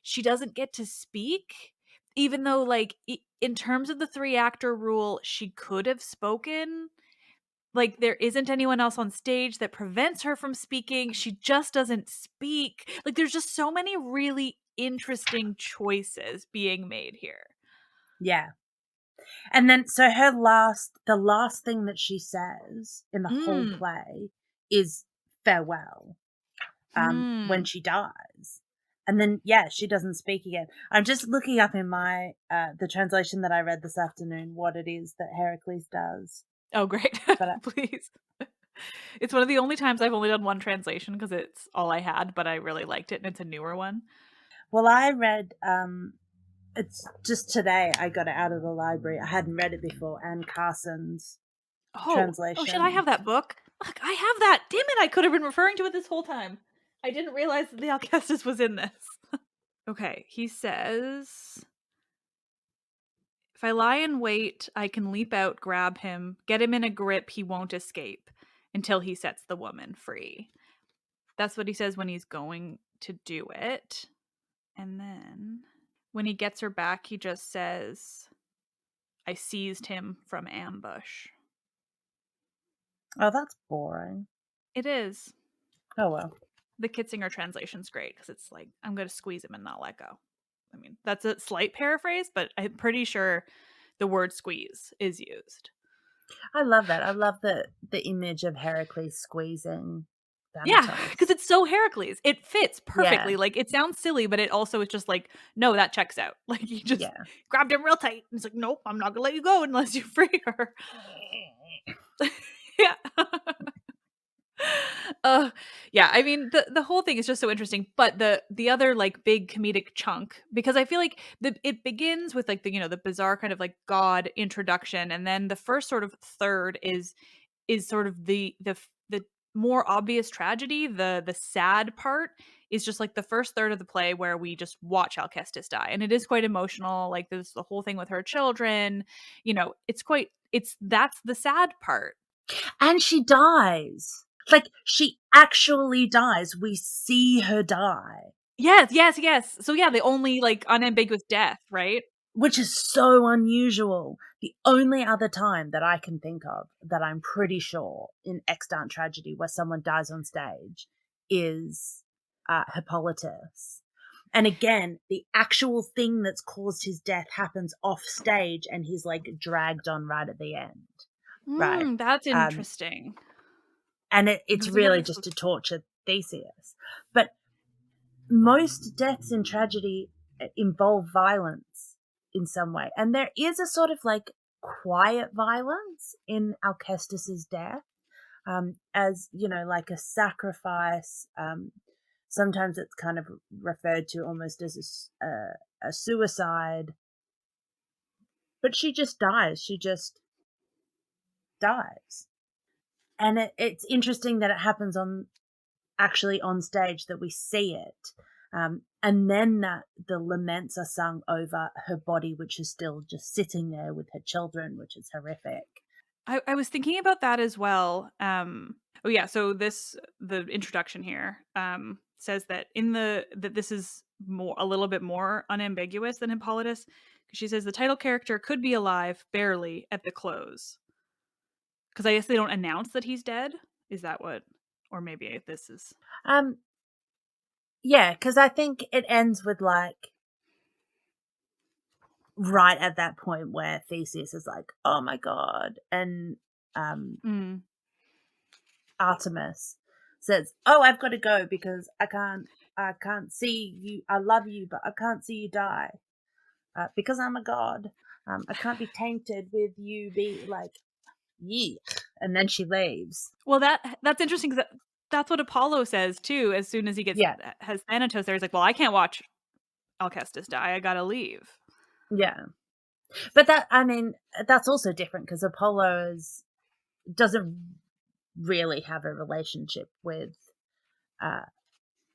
she doesn't get to speak, even though, like, in terms of the 3-actor rule, she could have spoken. Like, there isn't anyone else on stage that prevents her from speaking. She just doesn't speak. Like, there's just so many really interesting choices being made here. Yeah. And then, so the last thing that she says in the whole play is farewell, when she dies. And then, yeah, she doesn't speak again. I'm just looking up in my, the translation that I read this afternoon, what it is that Heracles does. Oh, great. But Please. It's one of the only times I've only done one translation because it's all I had, but I really liked it, and it's a newer one. well, I read, it's just today I got it out of the library. I hadn't read it before. Anne Carson's Oh shit, I translation. have that book. Look, I have that. Damn it, I could have been referring to it this whole time. I didn't realize that the Alcestis was in this. Okay, he says, if I lie in wait, I can leap out, grab him, get him in a grip, he won't escape until he sets the woman free. That's what he says when he's going to do it. And then when he gets her back, he just says, I seized him from ambush. Oh, that's boring. It is. Oh, well. The Kitzinger translation's great because it's like, I'm going to squeeze him and not let go. I mean, that's a slight paraphrase, but I'm pretty sure the word squeeze is used. I love that. I love the image of Heracles squeezing Yeah, Thanatos. because it's so Heracles. It fits perfectly. Yeah. Like, it sounds silly, but it also is just like, no, that checks out. Like, he just grabbed him real tight. And it's like, nope, I'm not going to let you go unless you free her. Yeah. Yeah, I mean, the whole thing is just so interesting, but the other like big comedic chunk, because I feel like it begins with like the bizarre kind of like god introduction, and then the first sort of third is sort of the more obvious tragedy. The sad part is just like the first third of the play where we just watch Alcestis die, and it is quite emotional. Like, there's the whole thing with her children, that's the sad part. And she dies. Like, she actually dies. We see her die. Yes. So yeah, the only like unambiguous death, right? Which is so unusual. The only other time that I can think of that I'm pretty sure in extant tragedy where someone dies on stage is Hippolytus. And again, the actual thing that's caused his death happens off stage and he's like dragged on right at the end. Right. That's interesting. And it's really just to torture Theseus. But most deaths in tragedy involve violence in some way. And there is a sort of like quiet violence in Alcestis's death, as, like a sacrifice. Sometimes it's kind of referred to almost as a suicide. But she just dies. She just dies. And it's interesting that it happens actually on stage, that we see it. And then the laments are sung over her body, which is still just sitting there with her children, which is horrific. I was thinking about that as well. Oh yeah, so the introduction here says that that this is a little bit more unambiguous than Hippolytus. She says the title character could be alive barely at the close. Because I guess they don't announce that he's dead. Is that what? Or maybe this is. Yeah, because I think it ends with like right at that point where Theseus is like, "Oh my god," and Artemis says, "Oh, I've got to go because I can't see you. I love you, but I can't see you die because I'm a god. I can't be tainted with you be like, yeek." And then she leaves. Well, that's interesting because that's what Apollo says too. As soon as he has Thanatos there, he's like, "Well, I can't watch Alcestis die. I gotta leave." Yeah, but that's also different because Apollo doesn't really have a relationship with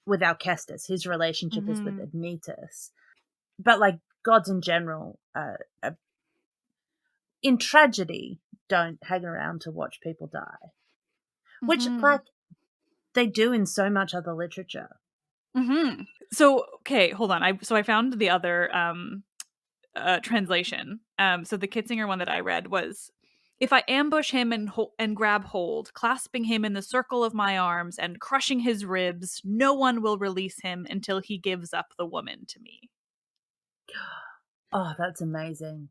Alcestis. His relationship is with Admetus. But like gods in general, in tragedy, don't hang around to watch people die, which like they do in so much other literature. So okay, hold on. I found the other translation. So the Kitzinger one that I read was, "If I ambush him and grab hold, clasping him in the circle of my arms and crushing his ribs, no one will release him until he gives up the woman to me." Oh, that's amazing.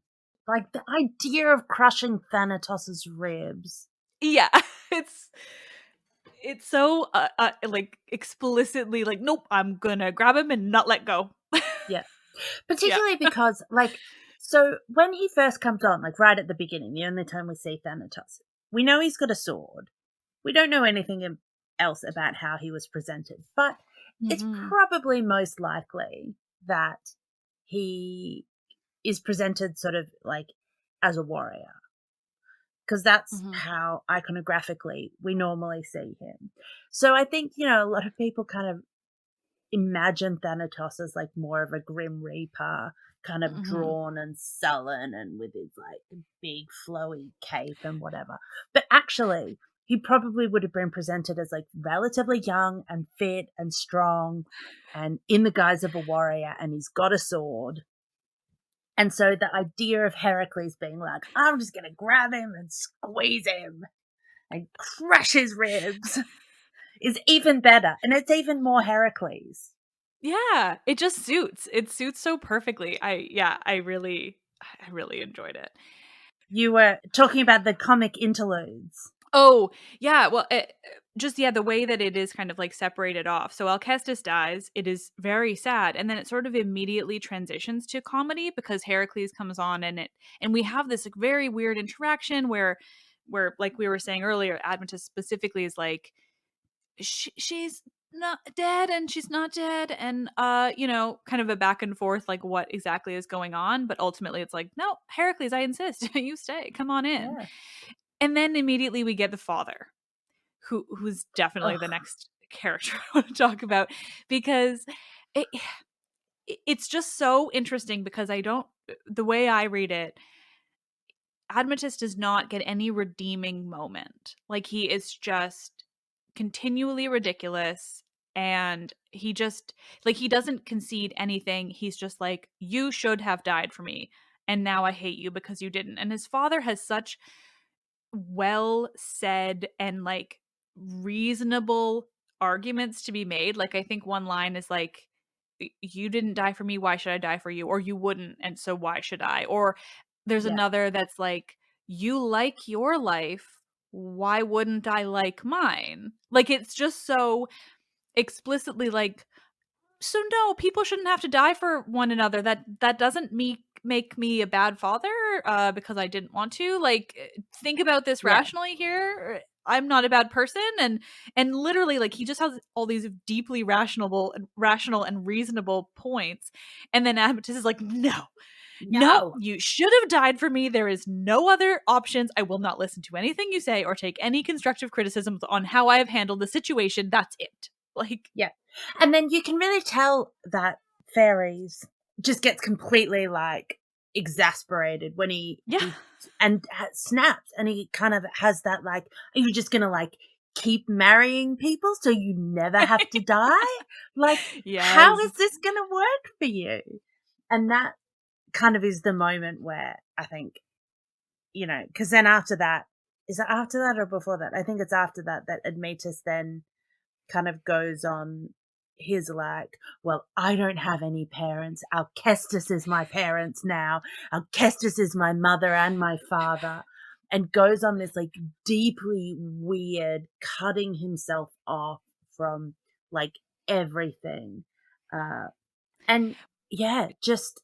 Like the idea of crushing Thanatos's ribs. Yeah, it's so like explicitly like, nope, I'm gonna grab him and not let go. Yeah. Particularly because like, so when he first comes on, like right at the beginning, the only time we see Thanatos, we know he's got a sword. We don't know anything else about how he was presented, but it's probably most likely that he is presented sort of like as a warrior, because that's how iconographically we normally see him. So I think, a lot of people kind of imagine Thanatos as like more of a grim reaper, kind of drawn and sullen and with his like big flowy cape and whatever. But actually, he probably would have been presented as like relatively young and fit and strong and in the guise of a warrior, and he's got a sword. And so the idea of Heracles being like, "I'm just going to grab him and squeeze him and crush his ribs," is even better. And it's even more Heracles. Yeah, it just suits. It suits so perfectly. I really enjoyed it. You were talking about the comic interludes. Oh, yeah. Well, the way that it is kind of like separated off. So Alcestis dies. It is very sad. And then it sort of immediately transitions to comedy because Heracles comes on and we have this like, very weird interaction where like we were saying earlier, Admetus specifically is like, she's not dead and she's not dead, and kind of a back and forth like what exactly is going on, but ultimately it's like, no, Heracles, I insist. You stay, come on in. Yeah. And then immediately we get the father, who's definitely the next character I want to talk about, because it's just so interesting because the way I read it, Admetus does not get any redeeming moment. Like, he is just continually ridiculous, and he just like, he doesn't concede anything. He's just like, you should have died for me, and now I hate you because you didn't. And his father has such well said and like reasonable arguments to be made. Like, I think one line is like, you didn't die for me, why should I die for you? Or you wouldn't, and so why should I? Or there's another that's like, you like your life, why wouldn't I like mine? Like, it's just so explicitly like, so no, people shouldn't have to die for one another. That doesn't make me a bad father because I didn't want to. Like, think about this rationally here. I'm not a bad person, and literally, like, he just has all these deeply rational and reasonable points, and then Admetus is like, no, you should have died for me. There is no other options. I will not listen to anything you say or take any constructive criticisms on how I have handled the situation. That's it. Like, Yeah. And then you can really tell that Fairies just gets completely like exasperated when yeah. he and snaps, and he kind of has that like, are you just gonna like keep marrying people so you never have to die? Like, how Yes. is this gonna work for you? And that kind of is the moment where I think, because then after that, is it after that or before that? I think it's after that that Admetus then kind of goes on his like, well, I don't have any parents. Alcestis is my parents now. Alcestis is my mother and my father. And goes on this like deeply weird cutting himself off from like everything. Uh, and yeah, just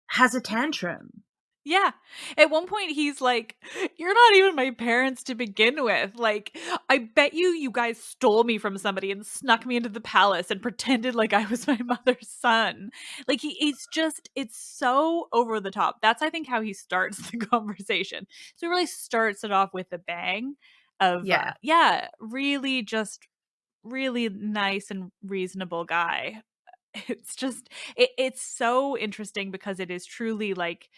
has a tantrum. Yeah. At one point, he's like, "You're not even my parents to begin with. Like, I bet you guys stole me from somebody and snuck me into the palace and pretended like I was my mother's son." Like, he's just, it's so over the top. That's, I think, how he starts the conversation. So he really starts it off with a bang of, Yeah. yeah, really just really nice and reasonable guy. It's just, it's so interesting because it is truly like,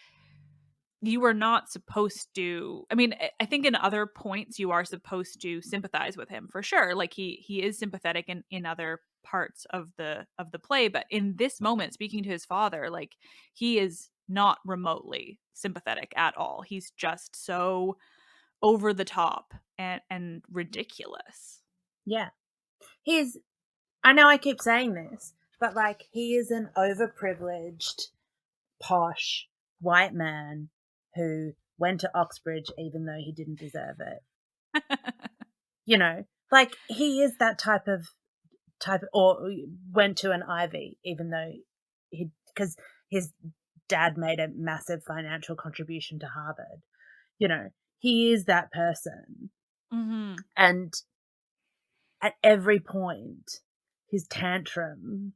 you are not supposed to, I mean, I think in other points you are supposed to sympathize with him for sure. Like he is sympathetic in other parts of the play, but in this moment, speaking to his father, like, he is not remotely sympathetic at all. He's just so over the top and ridiculous. Yeah. He's, I know I keep saying this, but like he is an overprivileged, posh white man who went to Oxbridge even though he didn't deserve it. Like he is that type, or went to an Ivy even though because his dad made a massive financial contribution to Harvard. You know, he is that person, Mhm. and at every point, his tantrum,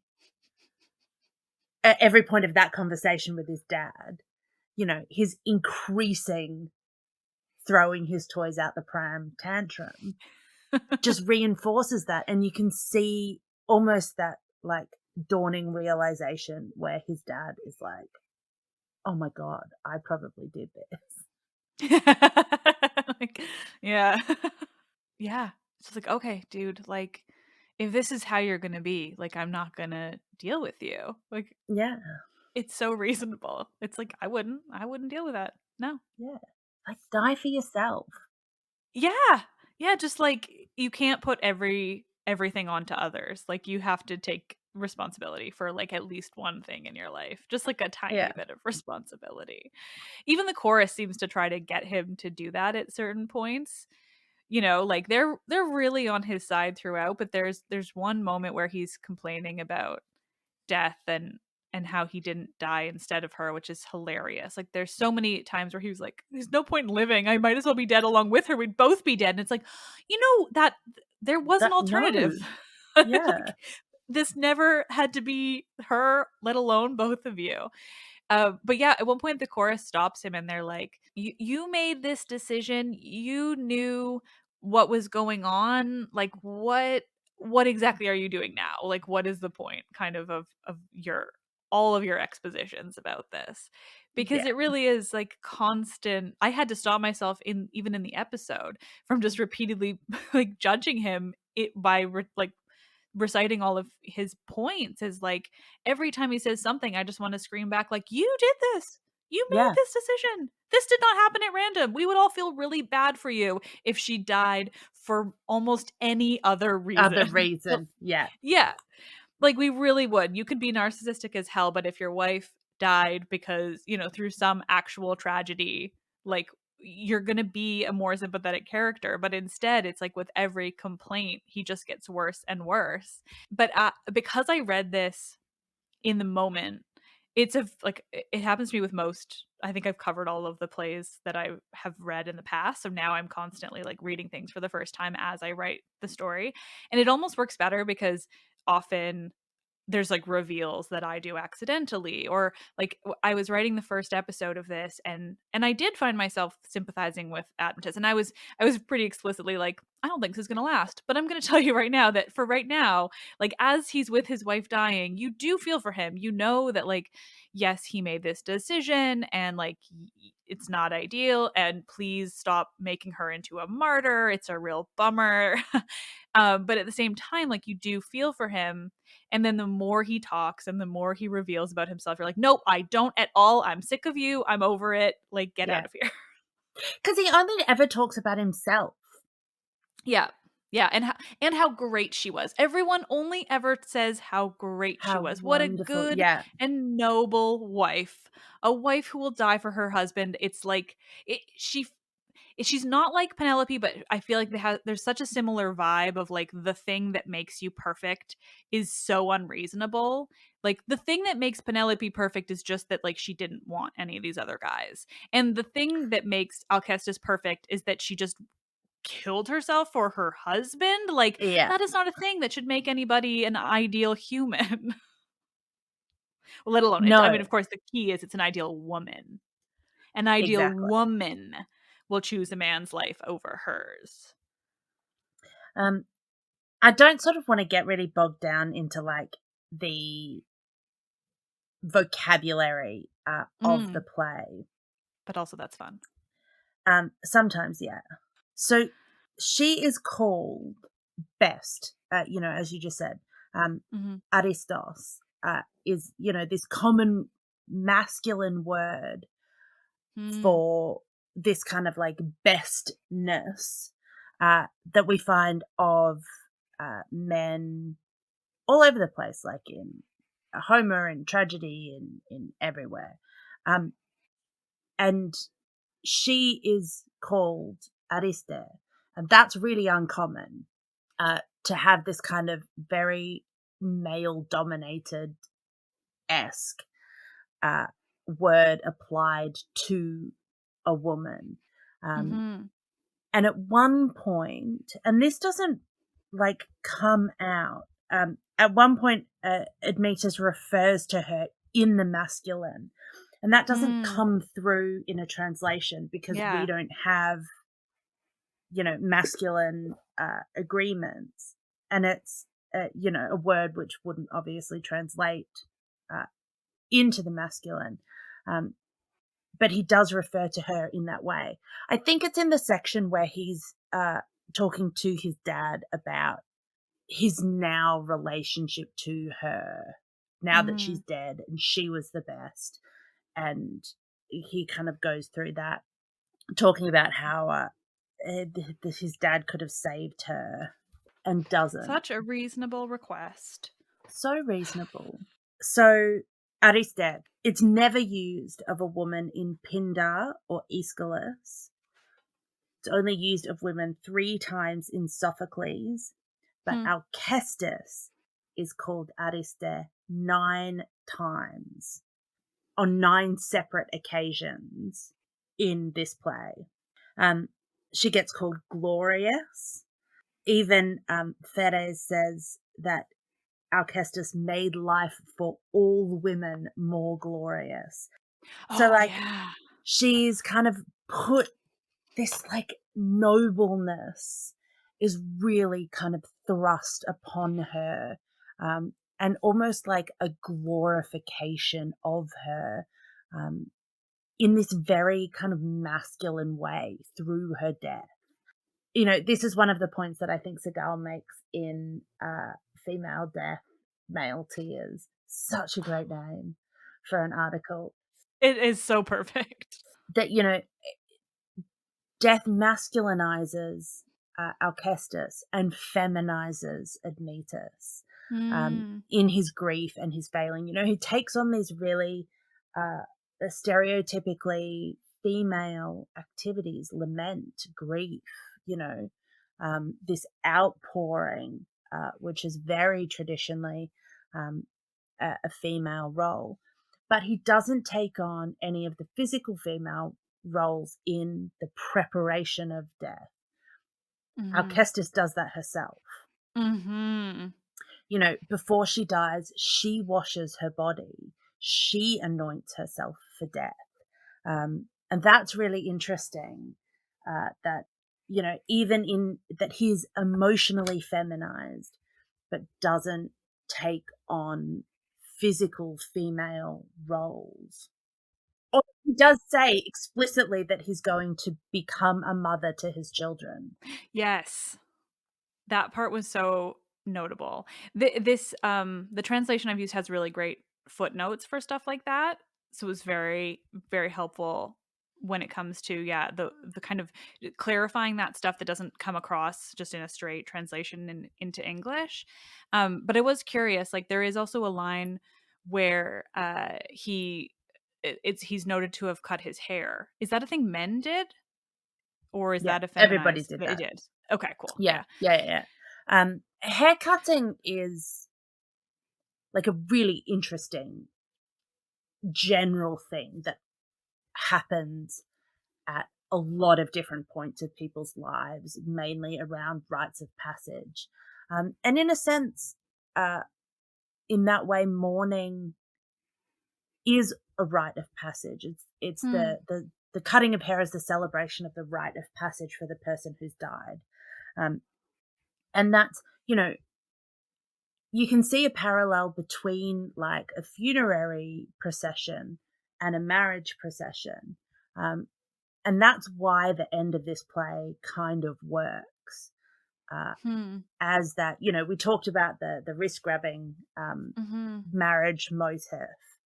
at every point of that conversation with his dad, his increasing throwing his toys out the pram tantrum just reinforces that. And you can see almost that like dawning realization where his dad is like, oh my God, I probably did this. Like, yeah. Yeah. It's just like, okay, dude, like, if this is how you're gonna be, like, I'm not gonna deal with you. Like, Yeah. it's so reasonable. It's like, I wouldn't deal with that. No. Yeah. Like, die for yourself. Yeah. Yeah, just like, you can't put everything onto others. Like, you have to take responsibility for like at least one thing in your life. Just like a tiny Yeah. bit of responsibility. Even the chorus seems to try to get him to do that at certain points. Like, they're really on his side throughout, but there's one moment where he's complaining about death and how he didn't die instead of her, which is hilarious. Like, there's so many times where he was like, there's no point in living, I might as well be dead along with her, we'd both be dead. And it's like, that there was an That, no. alternative. Yeah. Like, this never had to be her, let alone both of you. But yeah, at one point the chorus stops him and they're like, you made this decision. You knew what was going on. Like, what exactly are you doing now? Like, what is the point kind of your all of your expositions about this? Because Yeah. it really is like constant. I had to stop myself in even in the episode from just repeatedly like judging him like reciting all of his points. Is like, every time he says something, I just want to scream back, like, you did this. You made Yeah. this decision. This did not happen at random. We would all feel really bad for you if she died for almost any other Other reason. reason. Yeah. Yeah. Like, we really would. You could be narcissistic as hell, but if your wife died because, through some actual tragedy, like, you're going to be a more sympathetic character. But instead, it's like with every complaint, he just gets worse and worse. But because I read this in the moment, it happens to me with most. I think I've covered all of the plays that I have read in the past. So now I'm constantly like reading things for the first time as I write the story. And it almost works better because often there's like reveals that I do accidentally, or like I was writing the first episode of this, and I did find myself sympathizing with Atlantis, and I was pretty explicitly like, I don't think this is going to last, but I'm going to tell you right now that for right now, like as he's with his wife dying, you do feel for him. You know that like yes, he made this decision, and like it's not ideal, and please stop making her into a martyr. It's a real bummer. But at the same time, like you do feel for him. And then the more he talks and the more he reveals about himself, you're like, nope, I don't at all. I'm sick of you. I'm over it. Like, get out Yeah. of here. Because he only ever talks about himself. Yeah. Yeah, and how great she was. Everyone only ever says how great she How was. What a wonderful. good Yeah. and noble wife. A wife who will die for her husband. It's like she's not like Penelope, but I feel like there's such a similar vibe of like the thing that makes you perfect is so unreasonable. Like the thing that makes Penelope perfect is just that like she didn't want any of these other guys. And the thing that makes Alcestis perfect is that she just killed herself for her husband. Like Yeah. that is not a thing that should make anybody an ideal human. Let alone it, I mean, No, of course the key is it's an ideal woman. An ideal exactly. woman will choose a man's life over hers. I don't sort of want to get really bogged down into like the vocabulary of the Mm, play. but also that's fun. Sometimes, yeah. So she is called best, as you just said. Mhm. Aristos is, this common masculine word Mm. for this kind of like bestness that we find of men all over the place, like in Homer and tragedy and in everywhere. Um, and she is called Ariste, and that's really uncommon to have this kind of very male dominated esque uh, word applied to a woman. Um, Mhm. and at one point, and this doesn't like come out, at one point, Admetus refers to her in the masculine. And that doesn't Mm. come through in a translation because we Yeah. don't have, masculine agreements. And it's, a word which wouldn't obviously translate uh, into the masculine. Um, but he does refer to her in that way. I think it's in the section where he's talking to his dad about his now relationship to her now that she's Mm. dead and she was the best. And he kind of goes through that, talking about how his dad could have saved her and doesn't. Such a reasonable request. So reasonable. So Ariste, it's never used of a woman in Pindar or Aeschylus. It's only used of women 3 times in Sophocles, but Hmm. Alcestis is called Ariste 9 times on 9 separate occasions in this play. Um, she gets called glorious. Even Ferres says that Alcestis made life for all women more glorious. So, Oh like, yeah. she's kind of put this, like, nobleness is really kind of thrust upon her, and almost like a glorification of her, um, in this very kind of masculine way through her death. This is one of the points that I think Segal makes in Female Death, Male Tears. Such a great name for an article. It is so perfect. That, death masculinizes Alcestis and feminizes Admetus Mm. in his grief and his failing. He takes on these really stereotypically female activities, lament, grief, this outpouring, which is very traditionally um, a female role. But he doesn't take on any of the physical female roles in the preparation of death. Mhm. Alcestis does that herself. Mhm. before she dies, she washes her body. She anoints herself for death. And that's really interesting, that, even in that he's emotionally feminized, but doesn't take on physical female roles. Or he does say explicitly that he's going to become a mother to his children. Yes. That part was so notable. The translation I've used has really great footnotes for stuff like that. So it was very, very helpful when it comes to, the kind of clarifying that stuff that doesn't come across just in a straight translation into English. But I was curious, like there is also a line where he's noted to have cut his hair. Is that a thing men did? Or is Yeah, that a everybody feminized? did It that. did. Okay, cool. Yeah, Yeah. yeah, yeah, yeah. Hair cutting is like a really interesting general thing that happens at a lot of different points of people's lives, mainly around rites of passage. And in a sense, uh, in that way, mourning is a rite of passage. It's Hmm. the cutting of hair is the celebration of the rite of passage for the person who's died. Um, and that's, you can see a parallel between like a funerary procession and a marriage procession. Um, and that's why the end of this play kind of works, uh, Hmm. as that, we talked about the wrist grabbing, Mhm. marriage motif,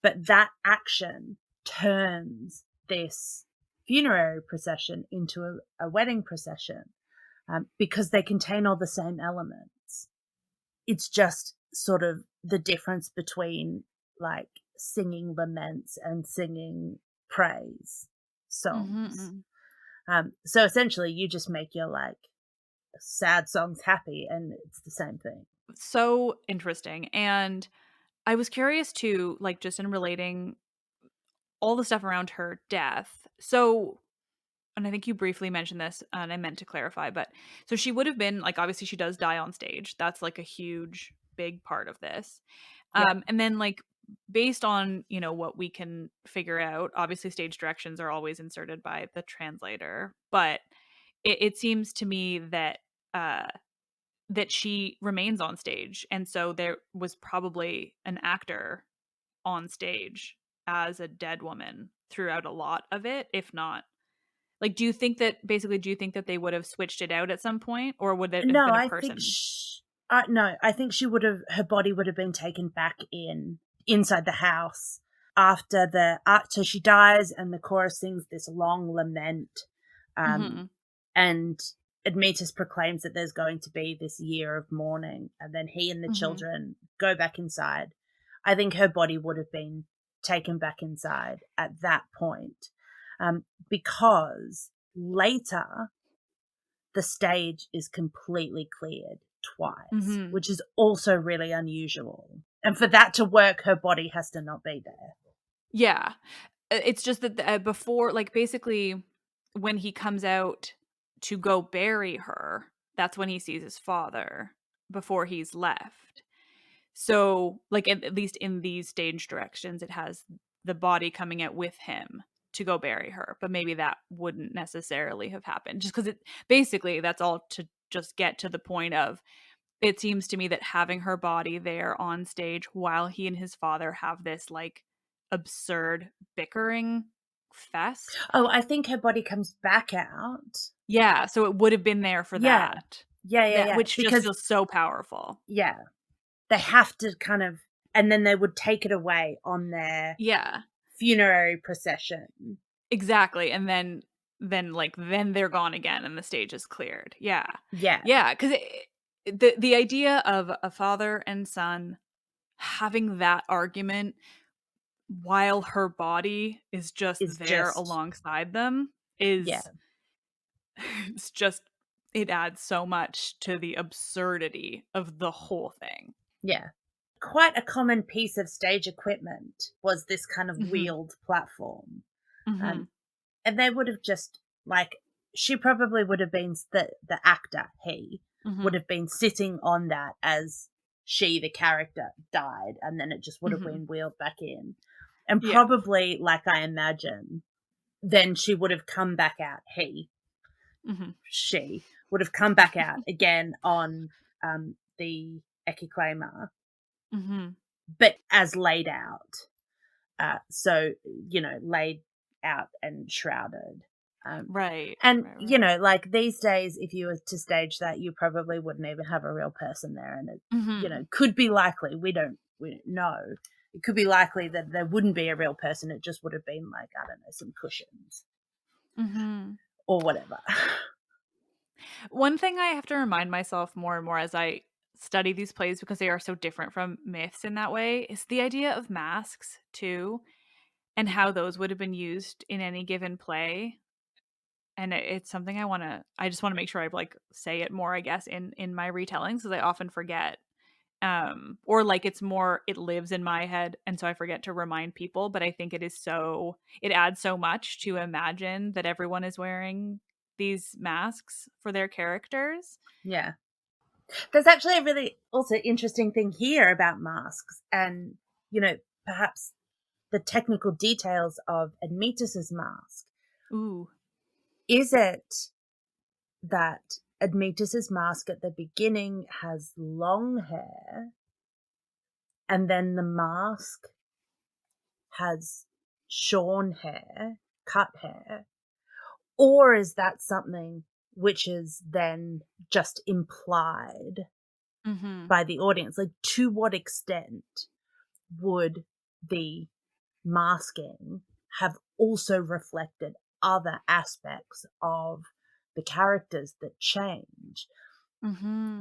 but that action turns this funerary procession into a wedding procession, because they contain all the same elements. It's just sort of the difference between like singing laments and singing praise Mhm. songs. Mhm. So essentially, you just make your like sad songs happy, and it's the same thing. So interesting. And I was curious too, like just in relating all the stuff around her death. So, and I think you briefly mentioned this, and I meant to clarify, but so she would have been like, obviously, she does die on stage. That's like a huge, big part of this. Yeah. And then, like, based on, what we can figure out, obviously, stage directions are always inserted by the translator, but it seems to me that. That she remains on stage, and so there was probably an actor on stage as a dead woman throughout a lot of it, if not like, do you think that they would have switched it out at some point, or would it have No, been a I think person? no, I think she would have her body would have been taken back inside the house after she dies, and the chorus sings this long lament, um, Mhm. and Admetus proclaims that there's going to be this year of mourning, and then he and the Mhm. children go back inside. I think her body would have been taken back inside at that point, because later the stage is completely cleared twice, Mhm. which is also really unusual. And for that to work, her body has to not be there. Yeah. It's just that before, like, basically, when he comes out to go bury her, that's when he sees his father before he's left. So, like, at least in these stage directions, it has the body coming out with him to go bury her, but maybe that wouldn't necessarily have happened just because it basically that's all to just get to the point of it seems to me that having her body there on stage while he and his father have this like absurd bickering fest. Oh, I think her body comes back out. Yeah, so it would have been there for Yeah. that. Yeah, yeah, That yeah. which just Because, feels so powerful. yeah, they have to kind of, and then they would take it away on their Yeah. funerary procession. Exactly, and then they're gone again and the stage is cleared. Yeah. Yeah, Yeah, 'cause the idea of a father and son having that argument while her body is just it's there just, alongside them yeah, is it's just it adds so much to the absurdity of the whole thing. yeah. Quite a common piece of stage equipment was this kind of Mhm. wheeled platform. Um, Mhm. and they would have just like she probably would have been the actor he would Mhm. have been sitting on that as she, the character, died, and then it just would have been wheeled back in. And Yeah. probably, like I imagine, then she would have come back out, she would have come back out again on the echiclema, but as laid out. So, laid out and shrouded. Right. And, Right. like these days, if you were to stage that, you probably wouldn't even have a real person there. And it, could be likely, we don't know. It could be likely that there wouldn't be a real person. It just would have been like, I don't know, some cushions or whatever. One thing I have to remind myself more and more as I study these plays, because they are so different from myths in that way, is the idea of masks too, and how those would have been used in any given play. And it's something I just want to make sure I like say it more, I guess, in my retellings, because I often forget. Or like it's more, it lives in my head, and so I forget to remind people. But I think it adds so much to imagine that everyone is wearing these masks for their characters. Yeah. There's actually a really also interesting thing here about masks and, perhaps the technical details of Admetus's mask. Ooh. Is it that Admetus's mask at the beginning has long hair and then the mask has shorn hair, cut hair? Or is that something which is then just implied by the audience? Like, to what extent would the masking have also reflected other aspects of the characters that change?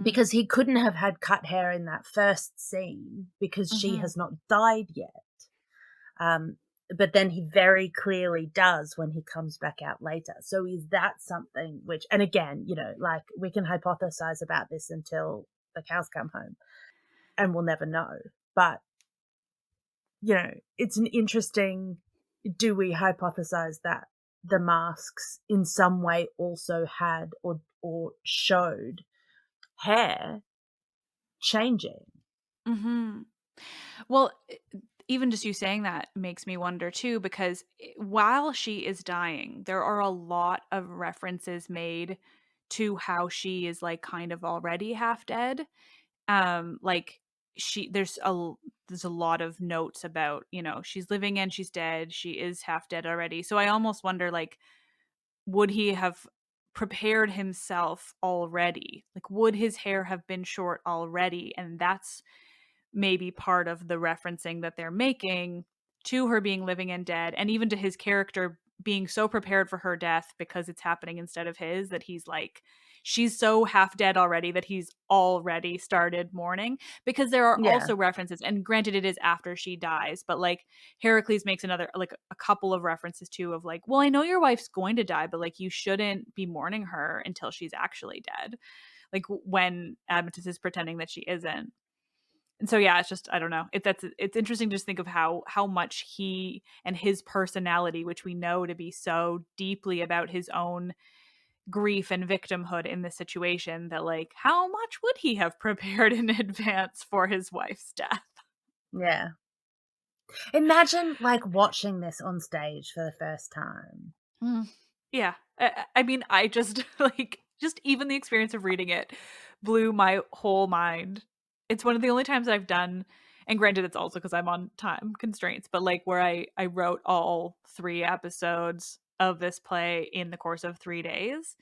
Because he couldn't have had cut hair in that first scene because she has not died yet. But then he very clearly does when he comes back out later. So is that something which, and again, like we can hypothesize about this until the cows come home and we'll never know. But, it's an interesting, do we hypothesize that the masks in some way also had or showed hair changing? Well, even just you saying that makes me wonder too, because while she is dying, there are a lot of references made to how she is like kind of already half dead. Like there's a lot of notes about, she's living and she's dead, she is half dead already. So I almost wonder, like, would he have prepared himself already? Like, would his hair have been short already? And that's maybe part of the referencing that they're making to her being living and dead, and even to his character being so prepared for her death because it's happening instead of his, that he's like, she's so half dead already that he's already started mourning. Because there are Yeah. also references, and granted it is after she dies, but like Heracles makes another, like a couple of references too, of like, well, I know your wife's going to die, but like you shouldn't be mourning her until she's actually dead, like when Admetus is pretending that she isn't. And so yeah, it's just, I don't know. It's interesting to just think of how much he and his personality, which we know to be so deeply about his own grief and victimhood in this situation, that like how much would he have prepared in advance for his wife's death? Yeah. Imagine like watching this on stage for the first time. Yeah. I mean, I just like, just even the experience of reading it blew my whole mind. It's one of the only times I've done, and granted it's also because I'm on time constraints, but like where I wrote all 3 episodes of this play in the course of 3 days.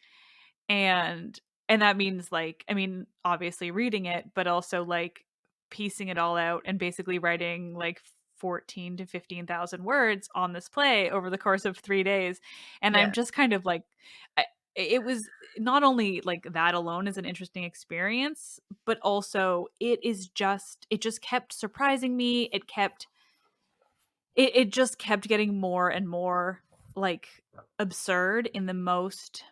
And that means like, I mean, obviously reading it, but also like piecing it all out and basically writing like 14 to 15,000 words on this play over the course of 3 days. And I'm Yeah. just kind of like, it was not only like that alone is an interesting experience, but also it just kept surprising me. It just kept getting more and more like absurd in the most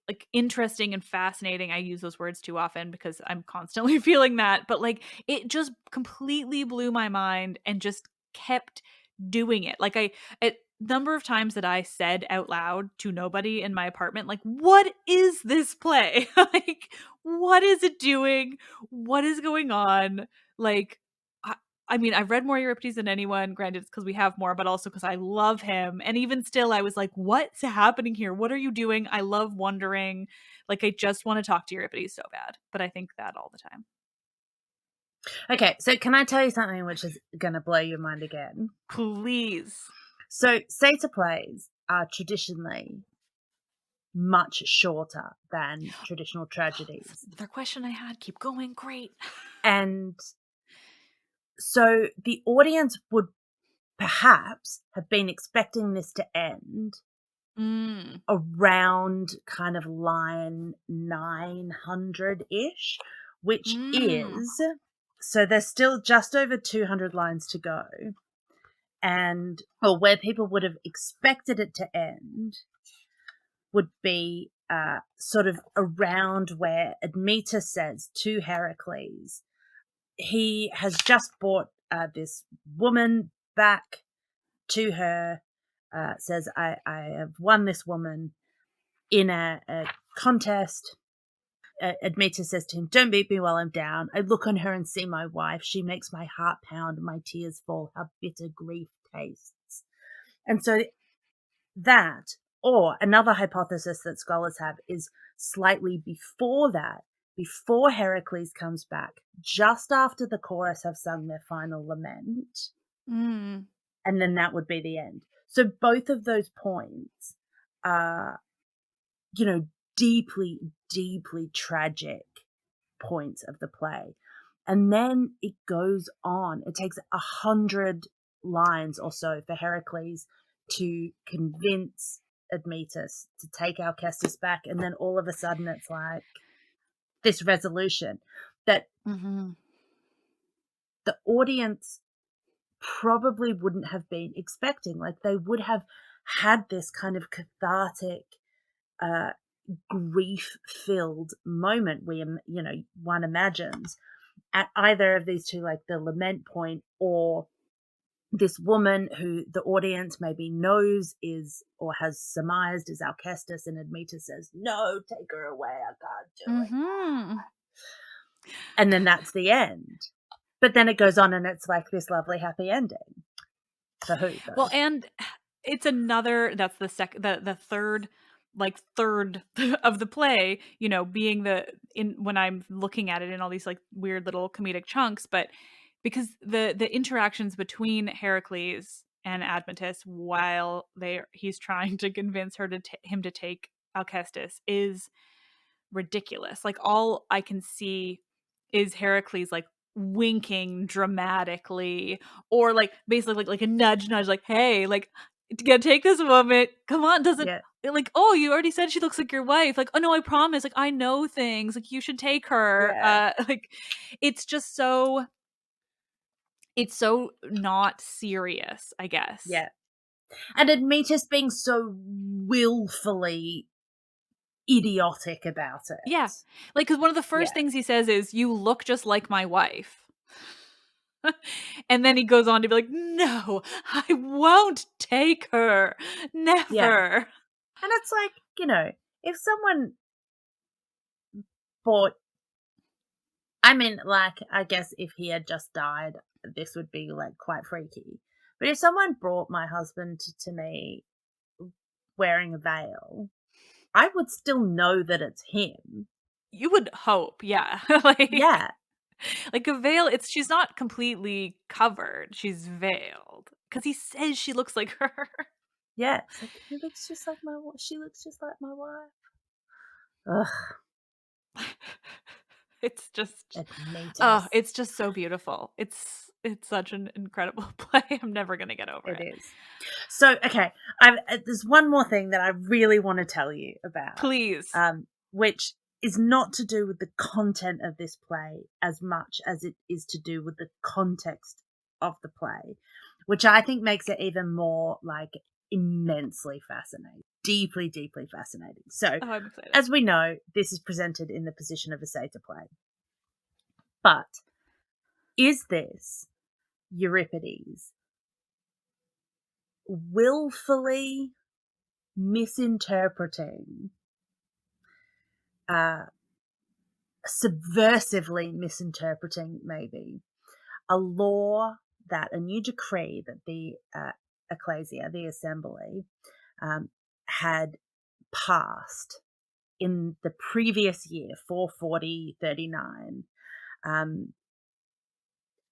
like interesting and fascinating. I use those words too often because I'm constantly feeling that, but like it just completely blew my mind and just kept doing it. Like a number of times that I said out loud to nobody in my apartment, like, what is this play? Like, what is it doing? What is going on? Like, I mean, I've read more Euripides than anyone. Granted, it's because we have more, but also because I love him. And even still, I was like, what's happening here? What are you doing? I love wondering. Like, I just want to talk to Euripides so bad. But I think that all the time. Okay, so can I tell you something which is going to blow your mind again? Please. So satyr plays are traditionally much shorter than traditional tragedies. Another question I had. Keep going. Great. And so the audience would perhaps have been expecting this to end around kind of line 900-ish, which is, so there's still just over 200 lines to go. And where people would have expected it to end would be sort of around where Admetus says to Heracles, he has just brought this woman back to her, says, I have won this woman in a contest. Admetus says to him, don't beat me while I'm down. I look on her and see my wife. She makes my heart pound, my tears fall. How bitter grief tastes. And so that, or another hypothesis that scholars have, is slightly before that, before Heracles comes back, just after the chorus have sung their final lament, and then that would be the end. So both of those points are, deeply, deeply tragic points of the play. And then it goes on. It takes 100 lines or so for Heracles to convince Admetus to take Alcestis back. And then all of a sudden it's like this resolution that the audience probably wouldn't have been expecting. Like, they would have had this kind of cathartic, grief-filled moment where, one imagines at either of these two, like the lament point or this woman who the audience maybe knows is or has surmised is Alcestis, and Admetus says, no, take her away, I can't do it. And then that's the end. But then it goes on and it's like this lovely happy ending. For who, though? Well, and it's another, that's the third of the play, being when I'm looking at it in all these like weird little comedic chunks, but because the interactions between Heracles and Admetus while he's trying to convince him to take Alcestis is ridiculous. Like, all I can see is Heracles like winking dramatically, or like basically like a nudge, like, hey, like, gotta take this woman. Come on, doesn't like, oh, you already said she looks like your wife. Like, oh no, I promise. Like, I know things. Like, you should take her. Like, it's just so. It's so not serious, I guess. Yeah. And Admetus being so willfully idiotic about it. Yeah. Like, because one of the first things he says is, you look just like my wife. And then he goes on to be like, no, I won't take her. Never. Yeah. And it's like, if someone bought, I mean, like, I guess if he had just died, this would be like quite freaky. But if someone brought my husband to me wearing a veil, I would still know that it's him. You would hope, yeah. Like a veil, she's not completely covered. She's veiled. Because he says she looks like her. Yeah. It's like, she looks just like my wife. Ugh. It's just, Admetus. it's just so beautiful. It's such an incredible play. I'm never going to get over it. It is. So, okay, there's one more thing that I really want to tell you about. Please. Which is not to do with the content of this play as much as it is to do with the context of the play, which I think makes it even more, like, immensely fascinating. Deeply, deeply fascinating. So, I'm excited. As we know, this is presented in the position of a satyr play. But is this Euripides willfully misinterpreting subversively misinterpreting maybe a law, that a new decree that the ecclesia, the assembly, had passed in the previous year, 440-39,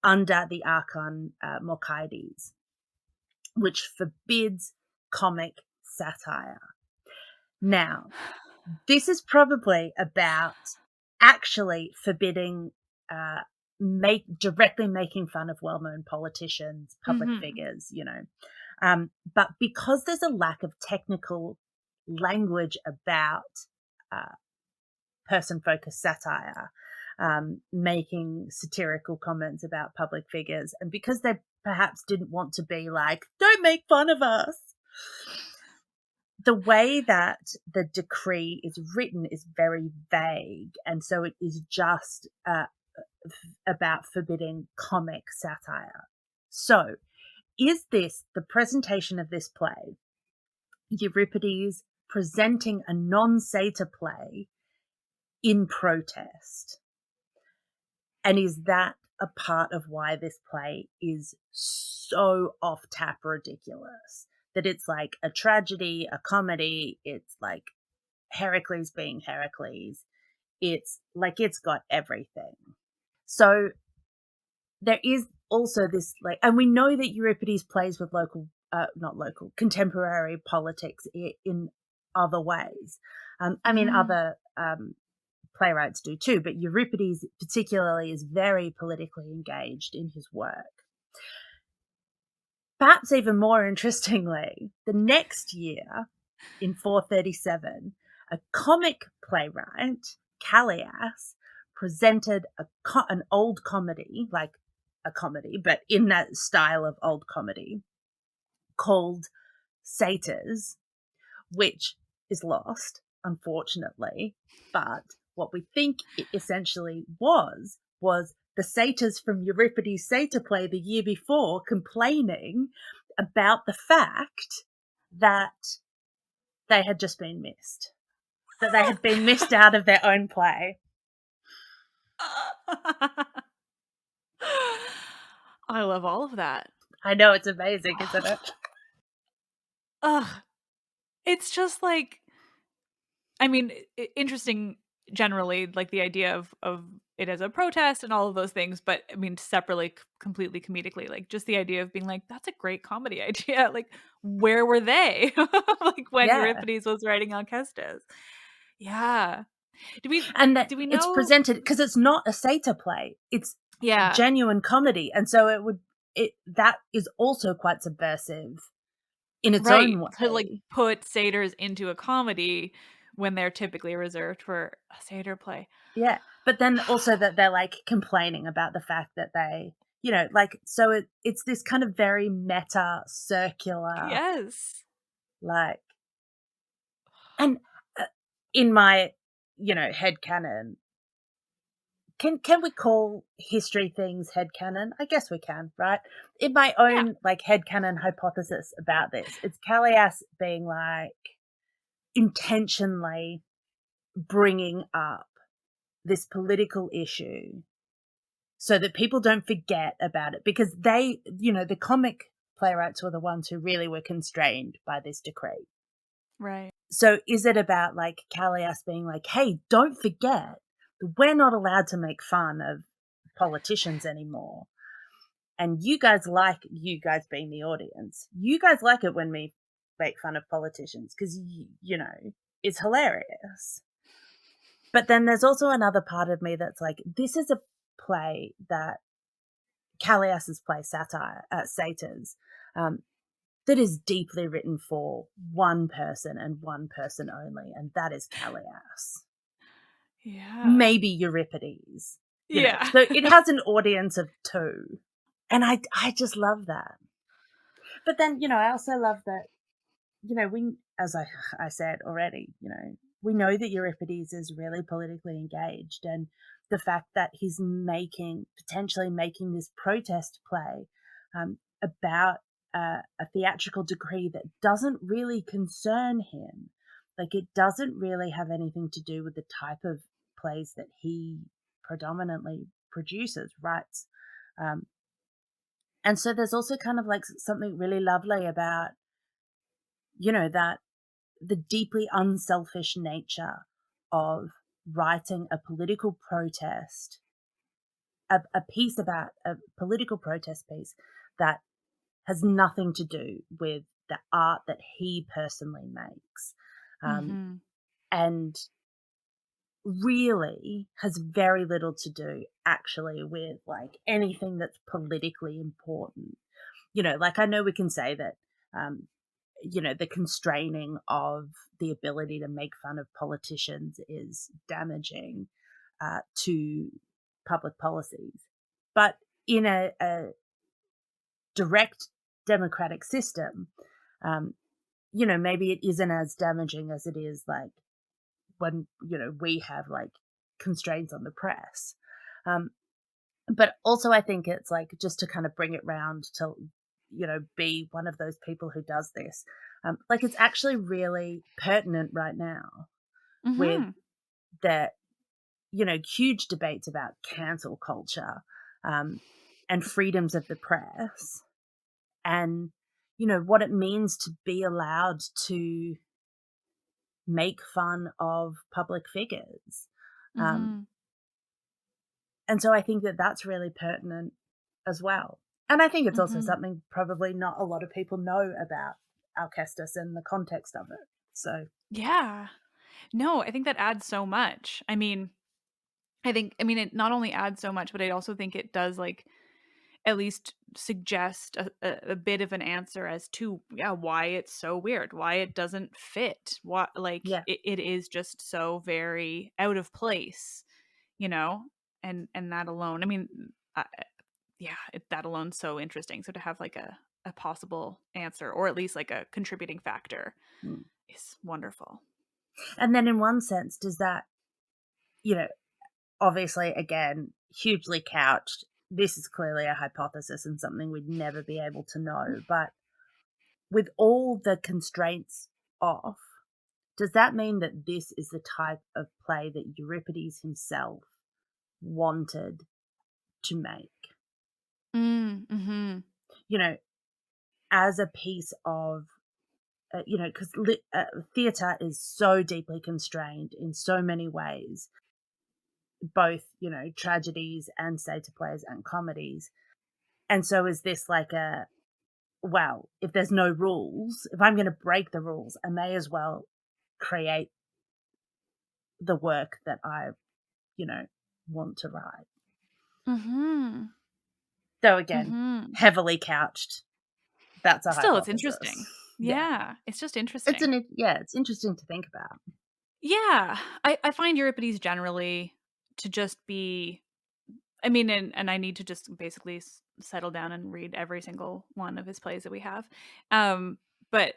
under the Archon Morkides, which forbids comic satire. Now, this is probably about actually forbidding directly making fun of well-known politicians, public figures, but because there's a lack of technical language about person-focused satire, making satirical comments about public figures, and because they perhaps didn't want to be like, don't make fun of us, the way that the decree is written is very vague, and so it is just about forbidding comic satire. So, is this the presentation of this play, Euripides presenting a non-satyr play in protest? And is that a part of why this play is so off-tap ridiculous? That it's like a tragedy, a comedy, it's like Heracles being Heracles. It's like it's got everything. So there is also this, like, and we know that Euripides plays with contemporary politics in other ways. Other playwrights do too, but Euripides particularly is very politically engaged in his work. Perhaps even more interestingly, the next year, in 437, a comic playwright, Callias, presented an old comedy, like a comedy, but in that style of old comedy, called Satyrs, which is lost, unfortunately. But what we think it essentially was the satyrs from Euripides' satyr play the year before complaining about the fact that they had just been missed, that they had been missed out of their own play. I love all of that. I know, it's amazing, isn't it? It's just like, interesting generally, like the idea of it as a protest and all of those things, but separately, completely comedically, like just the idea of being like, that's a great comedy idea. Like, where were they? Like when Euripides was writing Alcestis. Yeah. Do we know it's presented because it's not a satyr play, it's genuine comedy, and so that is also quite subversive in its own way. To like put satyrs into a comedy when they're typically reserved for a satyr play. Yeah, but then also that they're like complaining about the fact that they, so it's this kind of very meta, circular. Yes. Like, and in my, headcanon, can we call history things headcanon? I guess we can, right? In my own headcanon hypothesis about this, it's Callias being like intentionally bringing up this political issue so that people don't forget about it, because they, the comic playwrights were the ones who really were constrained by this decree. Right. So is it about like Callias being like, hey, don't forget that we're not allowed to make fun of politicians anymore. And you guys being the audience, you guys like it when we make fun of politicians because, it's hilarious. But then there's also another part of me that's like, this is a play that Callias's play, Satyrs, that is deeply written for one person and one person only, and that is Callias. Yeah. Maybe Euripides. Yeah. So it has an audience of two. And I just love that. But then, I also love that, we, as I said already, we know that Euripides is really politically engaged, and the fact that he's potentially making this protest play about a theatrical decree that doesn't really concern him. Like, it doesn't really have anything to do with the type of plays that he predominantly produces, writes. And so there's also kind of like something really lovely about, that the deeply unselfish nature of writing a political protest, a piece about a political protest piece that has nothing to do with the art that he personally makes. Mm-hmm. And really has very little to do actually with like anything that's politically important. Like I know we can say that, the constraining of the ability to make fun of politicians is damaging to public policies. But in a direct democratic system, maybe it isn't as damaging as it is like when, we have like constraints on the press. But also I think it's like, just to kind of bring it round to, be one of those people who does this. Like it's actually really pertinent right now with Mm-hmm. the, huge debates about cancel culture, and freedoms of the press, and, what it means to be allowed to make fun of public figures. Um, Mm-hmm. and so I think that that's really pertinent as well. And I think it's also Mm-hmm. something probably not a lot of people know about Alcestis and the context of it. So, Yeah. No, I think that adds so much. I mean, it not only adds so much, but I also think it does like at least suggest a bit of an answer as to, yeah, why it's so weird, why it doesn't fit, what like yeah. it is just so very out of place, you know, and that alone. I mean, yeah, that alone's so interesting. So to have like a possible answer, or at least like a contributing factor, Mm. is wonderful. And then, in one sense, does that, you know, obviously, again, hugely couched. This is clearly a hypothesis and something we'd never be able to know. But with all the constraints off, does that mean that this is the type of play that Euripides himself wanted to make? Mm-hmm. You know, as a piece of, because theatre is so deeply constrained in so many ways, both, tragedies and satyr plays and comedies. And so is this like well, if there's no rules, if I'm going to break the rules, I may as well create the work that I, you know, want to write. Mm-hmm. Though again, Mm-hmm. heavily couched. That's a Still, it's hypothesis. interesting. Yeah. Yeah, it's just interesting. It's interesting to think about. Yeah, I find Euripides generally to just be, I mean, and I need to just basically settle down and read every single one of his plays that we have. But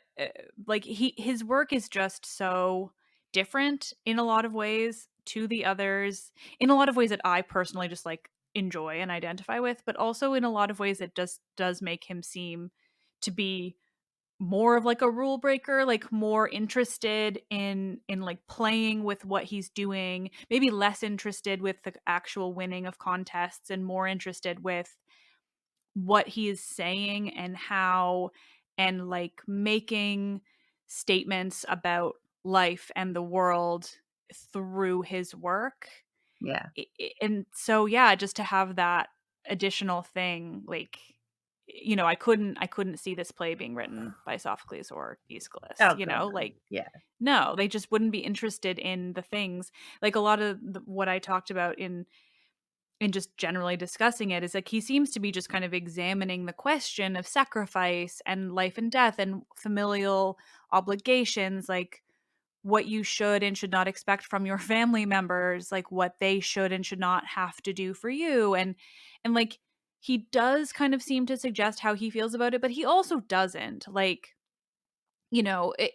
like his work is just so different in a lot of ways to the others, in a lot of ways that I personally just like enjoy and identify with, but also in a lot of ways that just does make him seem to be more of like a rule breaker, like more interested in like playing with what he's doing, maybe less interested with the actual winning of contests and more interested with what he is saying and how, and like making statements about life and the world through his work. Yeah. And so yeah, just to have that additional thing, like, I couldn't see this play being written by Sophocles or Aeschylus, Oh god, no. like, Yeah. no, they just wouldn't be interested in the things, like a lot of what I talked about in just generally discussing it is like he seems to be just kind of examining the question of sacrifice and life and death and familial obligations, like what you should and should not expect from your family members, like what they should and should not have to do for you. And like he does kind of seem to suggest how he feels about it, but he also doesn't. Like,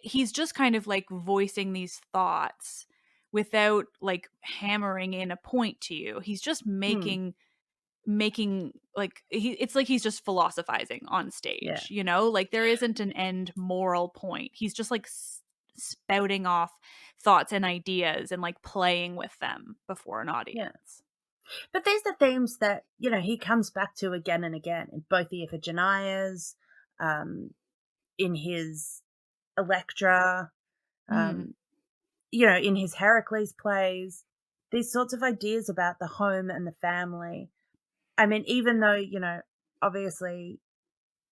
he's just kind of like voicing these thoughts without like hammering in a point to you. He's just Hmm. making like it's like he's just philosophizing on Yeah. stage, like there isn't an end moral point. He's just like spouting off thoughts and ideas and like playing with them before an audience. But these are themes that, you know, he comes back to again and again in both the Iphigenias, in his Electra, you know, in his Heracles plays, these sorts of ideas about the home and the family. I mean, even though, you know, obviously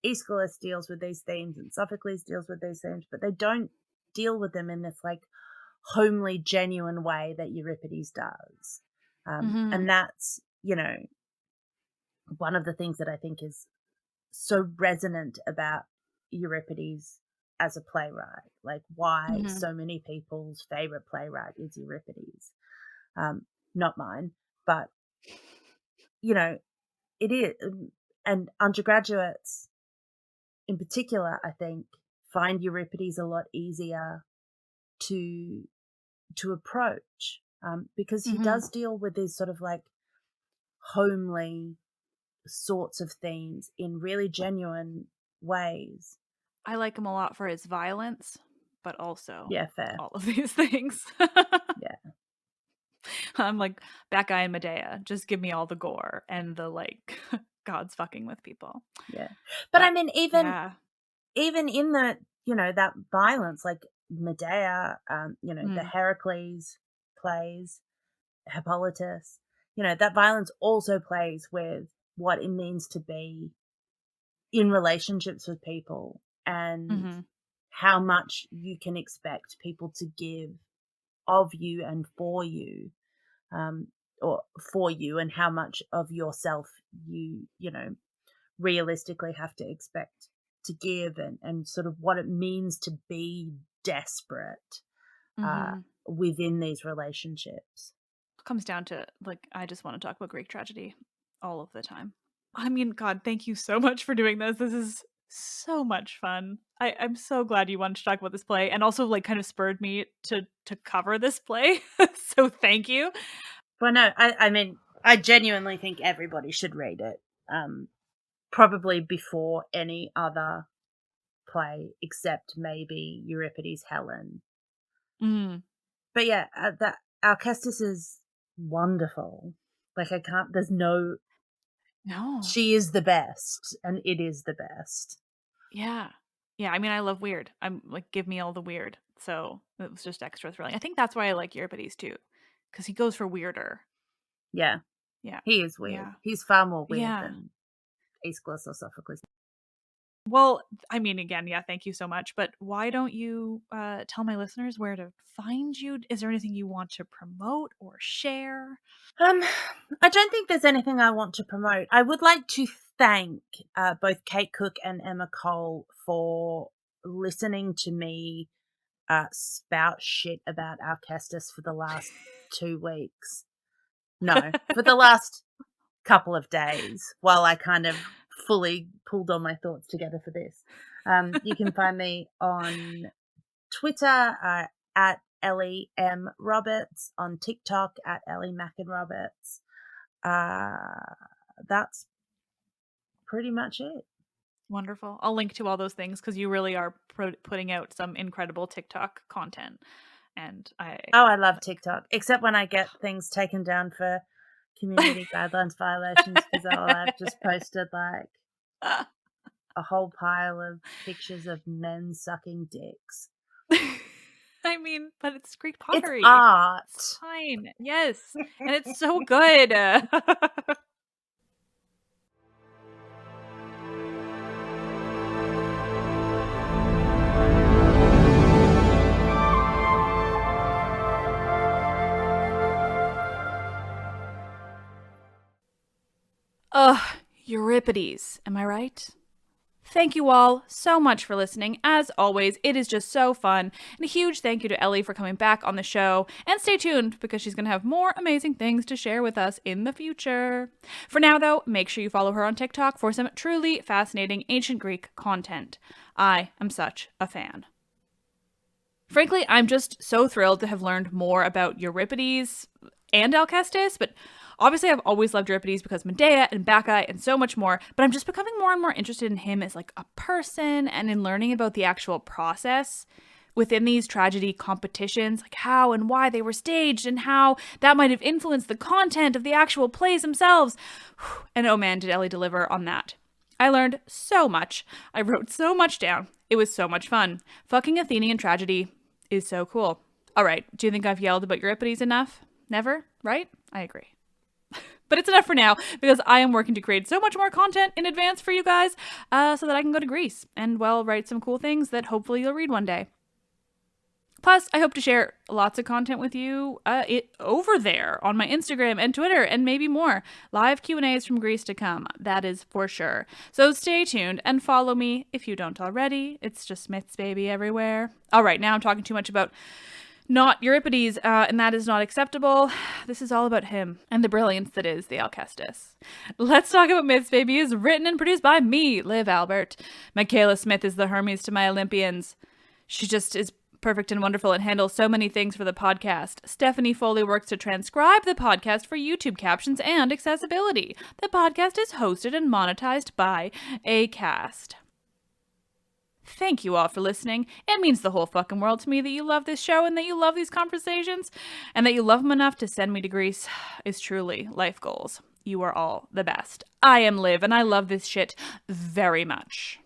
Aeschylus deals with these themes and Sophocles deals with these themes, but they don't deal with them in this like homely, genuine way that Euripides does. And that's, you know, one of the things that I think is so resonant about Euripides as a playwright, like why so many people's favorite playwright is Euripides. Not mine, but, you know, it is. And undergraduates in particular, I think, find Euripides a lot easier to approach, because he does deal with these sort of like homely sorts of themes in really genuine ways. I like him a lot for his violence, but also fair. all of these things. Yeah. I'm like that guy in Medea. Just give me all the gore and the like gods fucking with people. Yeah. But I mean, even in the, you know, that violence, like Medea, you know, the Heracles plays, Hippolytus, you know, that violence also plays with what it means to be in relationships with people and how much you can expect people to give of you and for you, or for you, and how much of yourself you know, realistically have to expect to give, and sort of what it means to be desperate within these relationships. It comes down to like, I just want to talk about Greek tragedy all of the time. I mean, God, thank you so much for doing this. This is so much fun. I'm so glad you wanted to talk about this play, and also like kind of spurred me to cover this play. So thank you. Well, no, I mean, I genuinely think everybody should read it. Probably before any other play except maybe Euripides' Helen. But yeah, that Alcestis is wonderful. Like there's no, she is the best, and it is the best. Yeah. I mean, I love weird. I'm like, give me all the weird. So it was just extra thrilling. I think that's why I like Euripides too, because he goes for weirder. Yeah, he is weird. Yeah. He's far more weird than Aeschylus or Sophocles. Well, I mean, again, thank you so much. But why don't you tell my listeners where to find you? Is there anything you want to promote or share? I don't think there's anything I want to promote. I would like to thank both Kate Cook and Emma Cole for listening to me spout shit about Alcestis for the last 2 weeks. No, for the last couple of days, while I kind of fully pulled all my thoughts together for this. You can find me on Twitter at Ellie M. Roberts, on TikTok at Ellie Mackin Roberts. That's pretty much it. Wonderful. I'll link to all those things because you really are putting out some incredible TikTok content. And I love TikTok, except when I get things taken down for community guidelines violations, because I've just posted like a whole pile of pictures of men sucking dicks. I mean, but it's Greek pottery. It's art. It's fine. Yes. And it's so good. Euripides, am I right? Thank you all so much for listening. As always, it is just so fun. And a huge thank you to Ellie for coming back on the show. And stay tuned because she's going to have more amazing things to share with us in the future. For now, though, make sure you follow her on TikTok for some truly fascinating ancient Greek content. I am such a fan. Frankly, I'm just so thrilled to have learned more about Euripides and Alcestis, but obviously I've always loved Euripides because Medea and Bacchae and so much more, but I'm just becoming more and more interested in him as like a person and in learning about the actual process within these tragedy competitions, like how and why they were staged and how that might have influenced the content of the actual plays themselves. And oh man, did Ellie deliver on that. I learned so much. I wrote so much down. It was so much fun. Fucking Athenian tragedy is so cool. All right, do you think I've yelled about Euripides enough? Never, right? I agree. But it's enough for now, because I am working to create so much more content in advance for you guys so that I can go to Greece and, well, write some cool things that hopefully you'll read one day. Plus, I hope to share lots of content with you over there on my Instagram and Twitter and maybe more. Live Q&As from Greece to come, that is for sure. So stay tuned and follow me if you don't already. It's just Myths Baby everywhere. All right, now I'm talking too much about not Euripides, and that is not acceptable. This is all about him and the brilliance that is the Alcestis. Let's Talk About Myths Baby is written and produced by me, Liv Albert. Michaela Smith is the Hermes to my Olympians. She just is perfect and wonderful and handles so many things for the podcast. Stephanie Foley works to transcribe the podcast for YouTube captions and accessibility. The podcast is hosted and monetized by Acast. Thank you all for listening. It means the whole fucking world to me that you love this show and that you love these conversations and that you love them enough to send me to Greece is truly life goals. You are all the best. I am Liv and I love this shit very much.